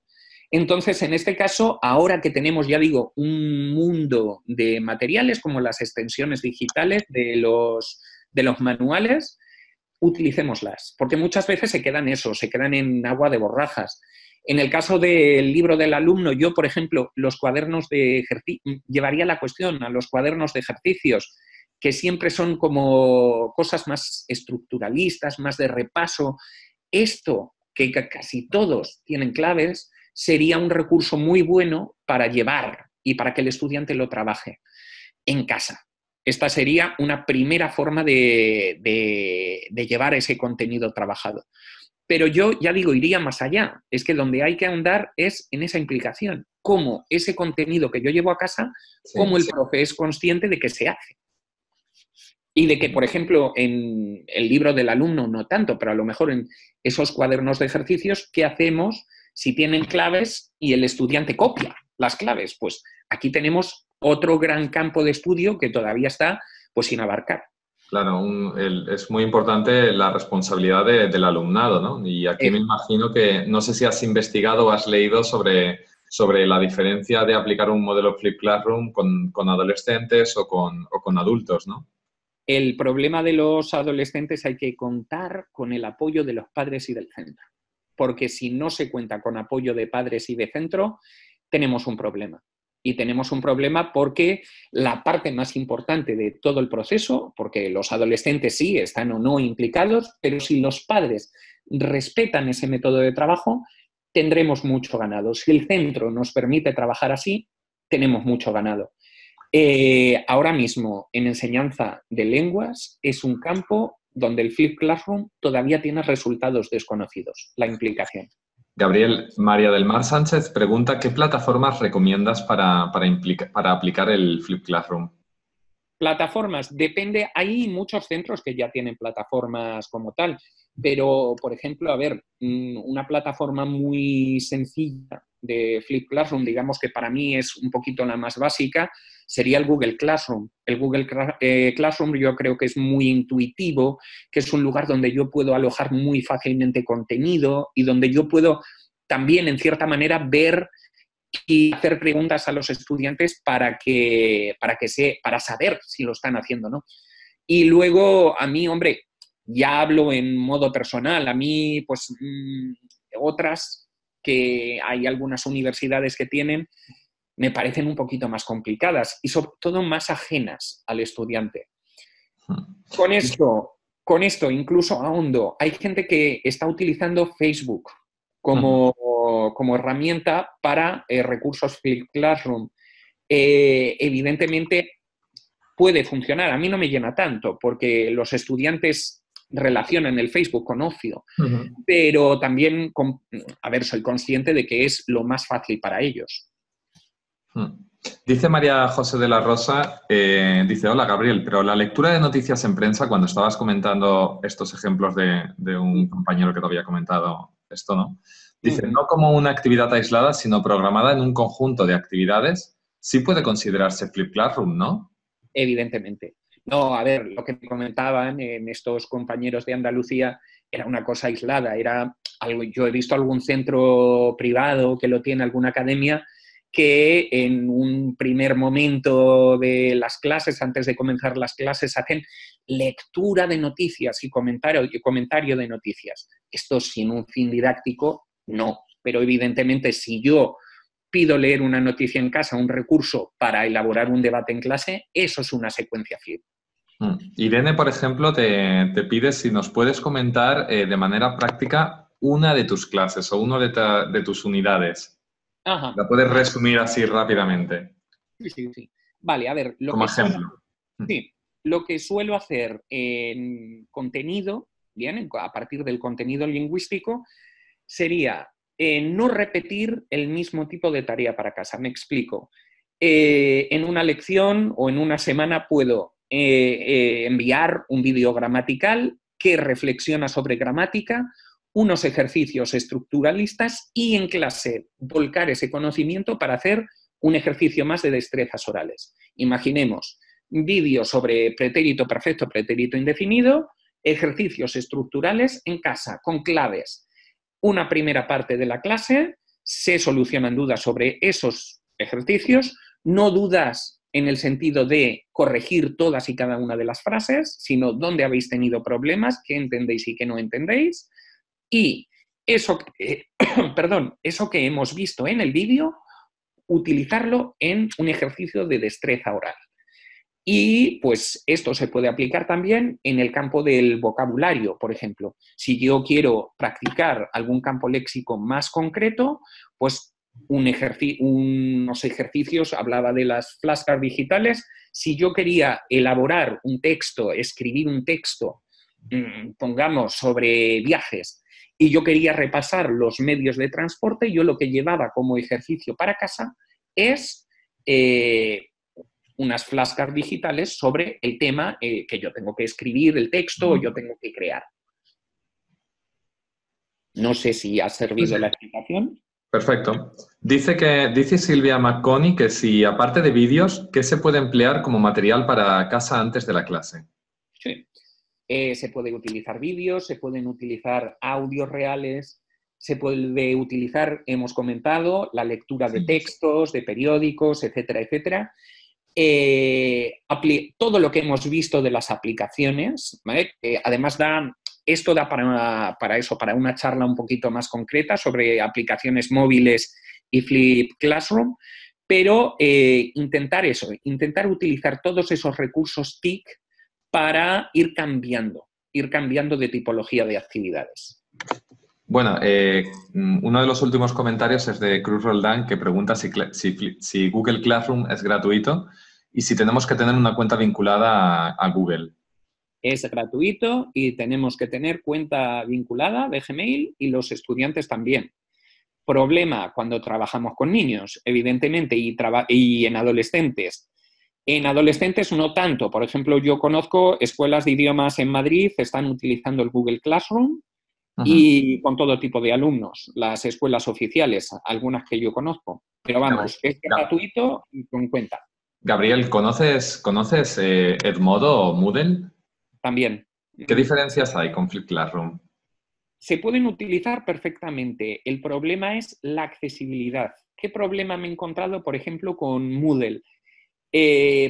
Entonces, en este caso, ahora que tenemos, ya digo, un mundo de materiales como las extensiones digitales de los manuales, utilicémoslas, porque muchas veces se quedan en agua de borrajas. En el caso del libro del alumno, yo, por ejemplo, los cuadernos de llevaría la cuestión a los cuadernos de ejercicios que siempre son como cosas más estructuralistas, más de repaso. Esto, que casi todos tienen claves, sería un recurso muy bueno para llevar y para que el estudiante lo trabaje en casa. Esta sería una primera forma de llevar ese contenido trabajado. Pero yo, ya digo, iría más allá. Es que donde hay que ahondar es en esa implicación. Cómo ese contenido que yo llevo a casa, cómo el profe es consciente de que se hace. Y de que, por ejemplo, en el libro del alumno no tanto, pero a lo mejor en esos cuadernos de ejercicios, ¿qué hacemos si tienen claves y el estudiante copia las claves? Pues aquí tenemos otro gran campo de estudio que todavía está pues sin abarcar. Claro, es muy importante la responsabilidad del alumnado, ¿no? Y aquí me imagino que, no sé si has investigado o has leído sobre la diferencia de aplicar un modelo Flip Classroom con adolescentes o con adultos, ¿no? El problema de los adolescentes hay que contar con el apoyo de los padres y del centro. Porque si no se cuenta con apoyo de padres y de centro, tenemos un problema. Y tenemos un problema porque la parte más importante de todo el proceso, porque los adolescentes sí están o no implicados, pero si los padres respetan ese método de trabajo, tendremos mucho ganado. Si el centro nos permite trabajar así, tenemos mucho ganado. Ahora mismo, en enseñanza de lenguas, es un campo donde el Flip Classroom todavía tiene resultados desconocidos, la implicación. Gabriel, María del Mar Sánchez pregunta ¿qué plataformas recomiendas para aplicar el Flip Classroom? Plataformas, depende, hay muchos centros que ya tienen plataformas como tal, pero, por ejemplo, a ver, una plataforma muy sencilla de Flip Classroom, digamos que para mí es un poquito la más básica, sería el Google Classroom. El Google Classroom yo creo que es muy intuitivo, que es un lugar donde yo puedo alojar muy fácilmente contenido y donde yo puedo también, en cierta manera, ver y hacer preguntas a los estudiantes para saber si lo están haciendo, ¿no? Y luego, a mí, hombre, ya hablo en modo personal, a mí, pues, otras que hay algunas universidades que tienen, me parecen un poquito más complicadas y sobre todo más ajenas al estudiante. Con esto incluso ahondo, hay gente que está utilizando Facebook como herramienta para recursos Flip Classroom. Evidentemente puede funcionar, a mí no me llena tanto porque los estudiantes relacionan el Facebook con ocio, pero también, a ver, soy consciente de que es lo más fácil para ellos. Dice María José de la Rosa, dice, hola Gabriel, pero la lectura de noticias en prensa, cuando estabas comentando estos ejemplos de un compañero que te había comentado esto, ¿no? Dice, no como una actividad aislada, sino programada en un conjunto de actividades, sí puede considerarse Flip Classroom, ¿no? Evidentemente. No, a ver, lo que me comentaban en estos compañeros de Andalucía era una cosa aislada, era algo, yo he visto algún centro privado que lo tiene, alguna academia, que en un primer momento de las clases, antes de comenzar las clases, hacen lectura de noticias y comentario de noticias. Esto sin un fin didáctico, no. Pero evidentemente si yo pido leer una noticia en casa, un recurso para elaborar un debate en clase, eso es una secuencia Flip. Irene, por ejemplo, te pide si nos puedes comentar de manera práctica una de tus clases o una de tus unidades. Ajá. ¿La puedes resumir así rápidamente? Sí. Vale, a ver, como ejemplo. Lo que suelo hacer en contenido, bien, a partir del contenido lingüístico, sería no repetir el mismo tipo de tarea para casa. Me explico. En una lección o en una semana puedo enviar un vídeo gramatical que reflexiona sobre gramática, unos ejercicios estructuralistas y en clase volcar ese conocimiento para hacer un ejercicio más de destrezas orales. Imaginemos vídeos sobre pretérito perfecto, pretérito indefinido, ejercicios estructurales en casa con claves. Una primera parte de la clase se solucionan dudas sobre esos ejercicios, no dudas en el sentido de corregir todas y cada una de las frases, sino dónde habéis tenido problemas, qué entendéis y qué no entendéis. Y eso que hemos visto en el vídeo, utilizarlo en un ejercicio de destreza oral. Y pues esto se puede aplicar también en el campo del vocabulario, por ejemplo. Si yo quiero practicar algún campo léxico más concreto, pues unos ejercicios, hablaba de las flashcards digitales. Si yo quería elaborar un texto, escribir un texto, pongamos, sobre viajes, y yo quería repasar los medios de transporte, yo lo que llevaba como ejercicio para casa es unas flashcards digitales sobre el tema que yo tengo que escribir, el texto, o yo tengo que crear. No sé si ha servido la explicación. Perfecto. Dice Silvia McConey que si, aparte de vídeos, ¿qué se puede emplear como material para casa antes de la clase? Sí. Se puede utilizar vídeos, se pueden utilizar audios reales, se puede utilizar, hemos comentado, la lectura de textos, de periódicos, etcétera, etcétera. Todo lo que hemos visto de las aplicaciones, ¿vale? Además esto da para una charla un poquito más concreta sobre aplicaciones móviles y Flip Classroom, pero intentar utilizar todos esos recursos TIC para ir cambiando de tipología de actividades. Bueno, uno de los últimos comentarios es de Cruz Roldán, que pregunta si Google Classroom es gratuito y si tenemos que tener una cuenta vinculada a Google. Es gratuito y tenemos que tener cuenta vinculada de Gmail, y los estudiantes también. Problema cuando trabajamos con niños, evidentemente, y en adolescentes. En adolescentes no tanto. Por ejemplo, yo conozco escuelas de idiomas en Madrid que están utilizando el Google Classroom y con todo tipo de alumnos. Las escuelas oficiales, algunas que yo conozco. Pero vamos, es gratuito y con cuenta. Gabriel, ¿conoces Edmodo o Moodle? También. ¿Qué diferencias hay con Flip Classroom? Se pueden utilizar perfectamente. El problema es la accesibilidad. ¿Qué problema me he encontrado, por ejemplo, con Moodle?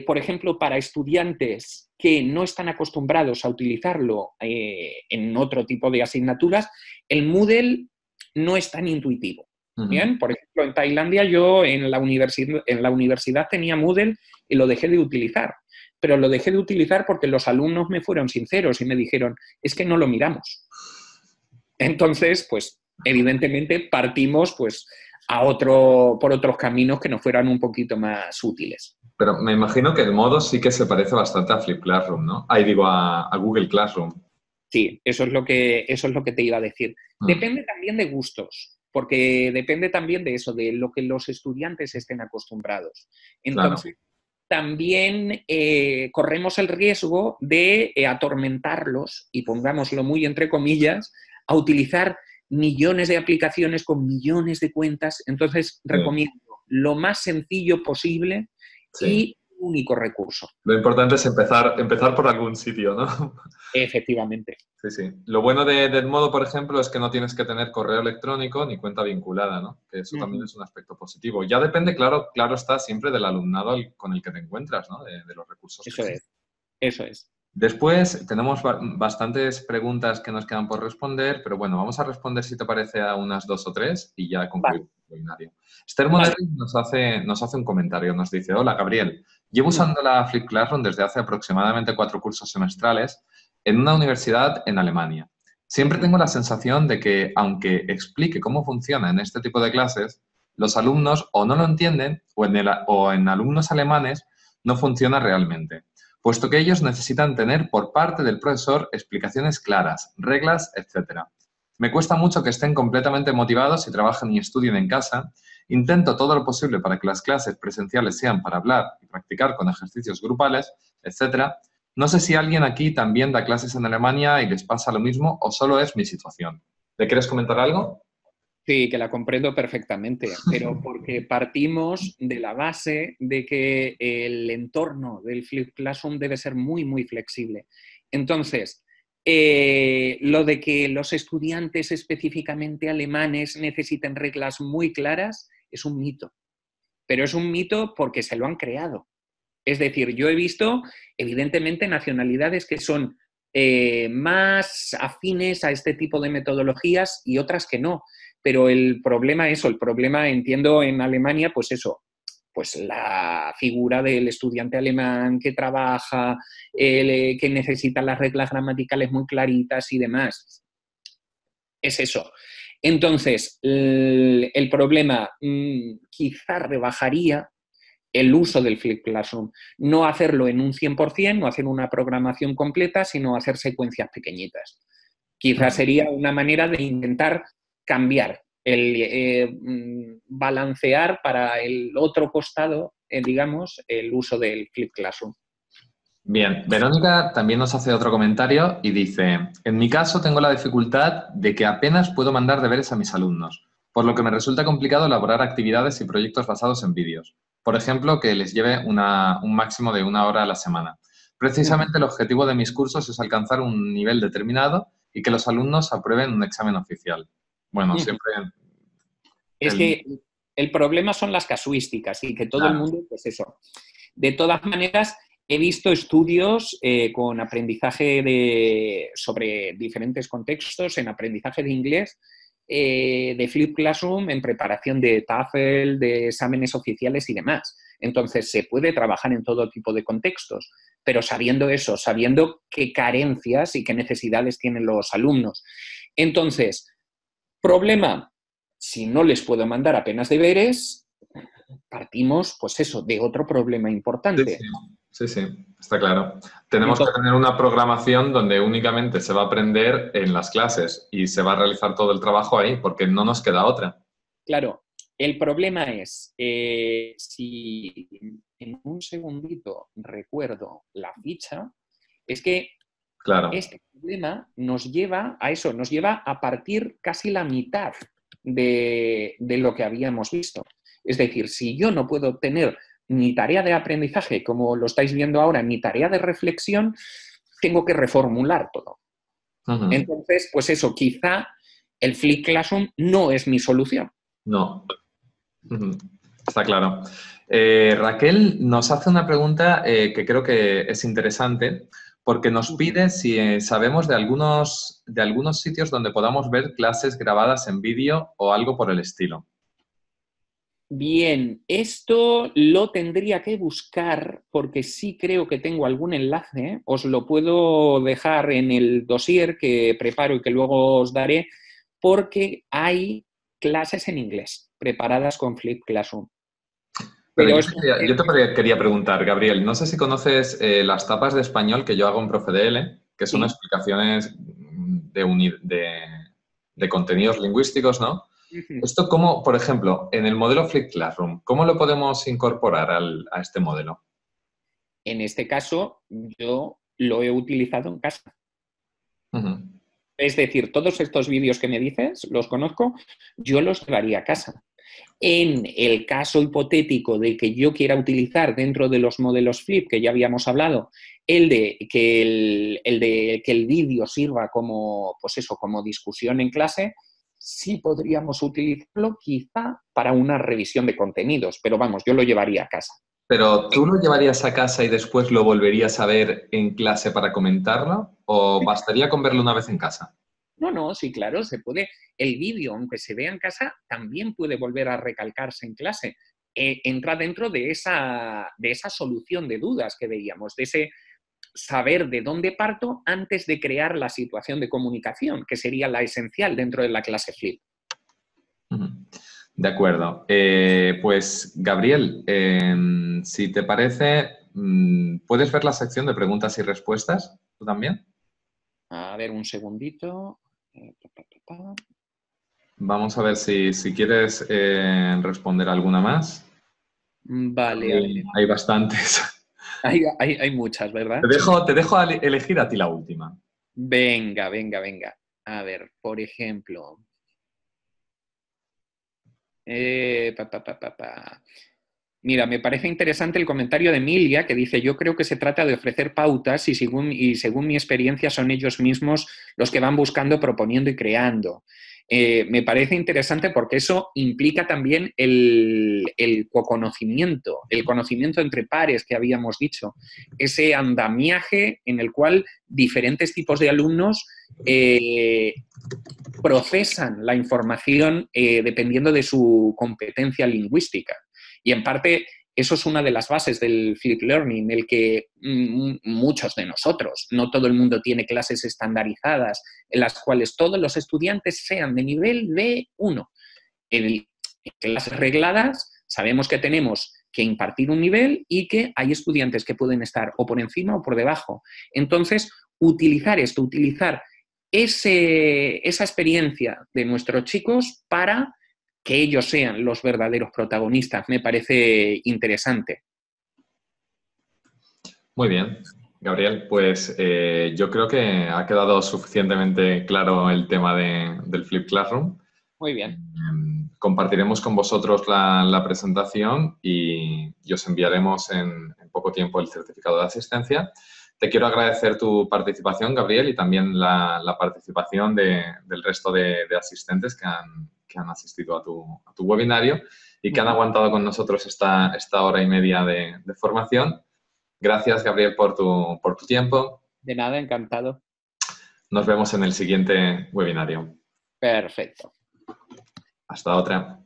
Por ejemplo, para estudiantes que no están acostumbrados a utilizarlo en otro tipo de asignaturas, el Moodle no es tan intuitivo. ¿Bien? Por ejemplo, en Tailandia yo en la universidad tenía Moodle y lo dejé de utilizar. Pero lo dejé de utilizar porque los alumnos me fueron sinceros y me dijeron, es que no lo miramos. Entonces, pues, evidentemente partimos pues, por otros caminos que nos fueran un poquito más útiles. Pero me imagino que Edmodo sí que se parece bastante a Flip Classroom, ¿no? Ahí digo, a Google Classroom. Sí, eso es lo que te iba a decir. Depende también de gustos, porque depende también de eso, de lo que los estudiantes estén acostumbrados. Entonces, también corremos el riesgo de atormentarlos, y pongámoslo muy entre comillas, a utilizar millones de aplicaciones con millones de cuentas. Entonces, recomiendo lo más sencillo posible y único recurso. Lo importante es empezar por algún sitio, ¿no? Efectivamente. Sí, sí. Lo bueno de Edmodo, por ejemplo, es que no tienes que tener correo electrónico ni cuenta vinculada, ¿no? Que eso también es un aspecto positivo. Ya depende, claro está, siempre del alumnado con el que te encuentras, ¿no? De los recursos. Eso es. Después tenemos bastantes preguntas que nos quedan por responder, pero bueno, vamos a responder, si te parece, a unas 2 o 3 y ya concluimos el webinario. Esther Monerri nos hace un comentario, nos dice: hola, Gabriel, llevo usando la Flip Classroom desde hace aproximadamente 4 cursos semestrales en una universidad en Alemania. Siempre tengo la sensación de que, aunque explique cómo funciona en este tipo de clases, los alumnos o no lo entienden o en alumnos alemanes no funciona realmente, puesto que ellos necesitan tener por parte del profesor explicaciones claras, reglas, etc. Me cuesta mucho que estén completamente motivados y trabajen y estudien en casa. Intento todo lo posible para que las clases presenciales sean para hablar y practicar con ejercicios grupales, etc. No sé si alguien aquí también da clases en Alemania y les pasa lo mismo o solo es mi situación. ¿Le quieres comentar algo? Sí, que la comprendo perfectamente, pero porque partimos de la base de que el entorno del Flip Classroom debe ser muy, muy flexible. Entonces, lo de que los estudiantes específicamente alemanes necesiten reglas muy claras es un mito, pero es un mito porque se lo han creado. Es decir, yo he visto, evidentemente, nacionalidades que son más afines a este tipo de metodologías y otras que no. Pero el problema entiendo en Alemania, pues eso, pues la figura del estudiante alemán que trabaja, que necesita las reglas gramaticales muy claritas y demás. Es eso. Entonces, el problema quizá rebajaría el uso del Flipped Classroom. No hacerlo en un 100%, no hacer una programación completa, sino hacer secuencias pequeñitas. Quizás sería una manera de intentar cambiar, balancear para el otro costado, digamos, el uso del Flipped Classroom. Bien, Verónica también nos hace otro comentario y dice, en mi caso tengo la dificultad de que apenas puedo mandar deberes a mis alumnos, por lo que me resulta complicado elaborar actividades y proyectos basados en vídeos. Por ejemplo, que les lleve un máximo de 1 hora a la semana. Precisamente el objetivo de mis cursos es alcanzar un nivel determinado y que los alumnos aprueben un examen oficial. Bueno, siempre... Es que el problema son las casuísticas y que todo Claro. el mundo, pues eso. De todas maneras, he visto estudios con aprendizaje sobre diferentes contextos, en aprendizaje de inglés, de Flipped Classroom, en preparación de TOEFL, de exámenes oficiales y demás. Entonces, se puede trabajar en todo tipo de contextos, pero sabiendo eso, sabiendo qué carencias y qué necesidades tienen los alumnos. Entonces, problema, si no les puedo mandar apenas deberes, partimos, pues eso, de otro problema importante. Sí, está claro. Tenemos que tener una programación donde únicamente se va a aprender en las clases y se va a realizar todo el trabajo ahí, porque no nos queda otra. Claro, el problema es, si en un segundito recuerdo la ficha, es que este problema nos lleva a eso, nos lleva a partir casi la mitad de lo que habíamos visto. Es decir, si yo no puedo tener ni tarea de aprendizaje, como lo estáis viendo ahora, ni tarea de reflexión, tengo que reformular todo. Entonces, pues eso, quizá el Flipped Classroom no es mi solución. No. Está claro. Raquel nos hace una pregunta que creo que es interesante porque nos pide si sabemos de algunos sitios donde podamos ver clases grabadas en vídeo o algo por el estilo. Bien, esto lo tendría que buscar porque sí creo que tengo algún enlace. Os lo puedo dejar en el dossier que preparo y que luego os daré, porque hay clases en inglés preparadas con Flipped Classroom. Pero yo te quería preguntar, Gabriel, no sé si conoces las tapas de español que yo hago en ProfeDL, que son explicaciones de contenidos lingüísticos, ¿no? Esto como, por ejemplo, en el modelo Flipped Classroom, ¿cómo lo podemos incorporar a este modelo? En este caso, yo lo he utilizado en casa. Es decir, todos estos vídeos que me dices, los conozco, yo los llevaría a casa. En el caso hipotético de que yo quiera utilizar dentro de los modelos Flip, que ya habíamos hablado, el de que el vídeo sirva como, pues eso, como discusión en clase, sí podríamos utilizarlo quizá para una revisión de contenidos, pero vamos, yo lo llevaría a casa. ¿Pero tú lo llevarías a casa y después lo volverías a ver en clase para comentarlo? ¿O bastaría con verlo una vez en casa? No, sí, claro, se puede. El vídeo, aunque se vea en casa, también puede volver a recalcarse en clase. Entra dentro de esa solución de dudas que veíamos, de ese saber de dónde parto antes de crear la situación de comunicación, que sería la esencial dentro de la clase Flip. De acuerdo. Pues, Gabriel, si te parece, ¿puedes ver la sección de preguntas y respuestas? ¿Tú también? A ver, un segundito. Vamos a ver si quieres responder alguna más. Vale, a ver. Hay bastantes. Hay muchas, ¿verdad? Te dejo elegir a ti la última. Venga. A ver, por ejemplo. Mira, me parece interesante el comentario de Emilia, que dice: yo creo que se trata de ofrecer pautas y según mi experiencia son ellos mismos los que van buscando, proponiendo y creando. Me parece interesante porque eso implica también el coconocimiento, el conocimiento entre pares que habíamos dicho, ese andamiaje en el cual diferentes tipos de alumnos procesan la información dependiendo de su competencia lingüística. Y en parte Eso es una de las bases del Flipped Learning, el que muchos de nosotros, no todo el mundo tiene clases estandarizadas en las cuales todos los estudiantes sean de nivel B1. En clases regladas sabemos que tenemos que impartir un nivel y que hay estudiantes que pueden estar o por encima o por debajo. Entonces, utilizar esto, utilizar esa experiencia de nuestros chicos para que ellos sean los verdaderos protagonistas, me parece interesante. Muy bien, Gabriel, pues yo creo que ha quedado suficientemente claro el tema del Flipped Classroom. Muy bien. Compartiremos con vosotros la presentación y os enviaremos en poco tiempo el certificado de asistencia. Te quiero agradecer tu participación, Gabriel, y también la participación del resto de asistentes que han asistido a tu webinario y que han aguantado con nosotros esta hora y media de formación. Gracias, Gabriel, por tu tiempo. De nada, encantado. Nos vemos en el siguiente webinario. Perfecto. Hasta otra.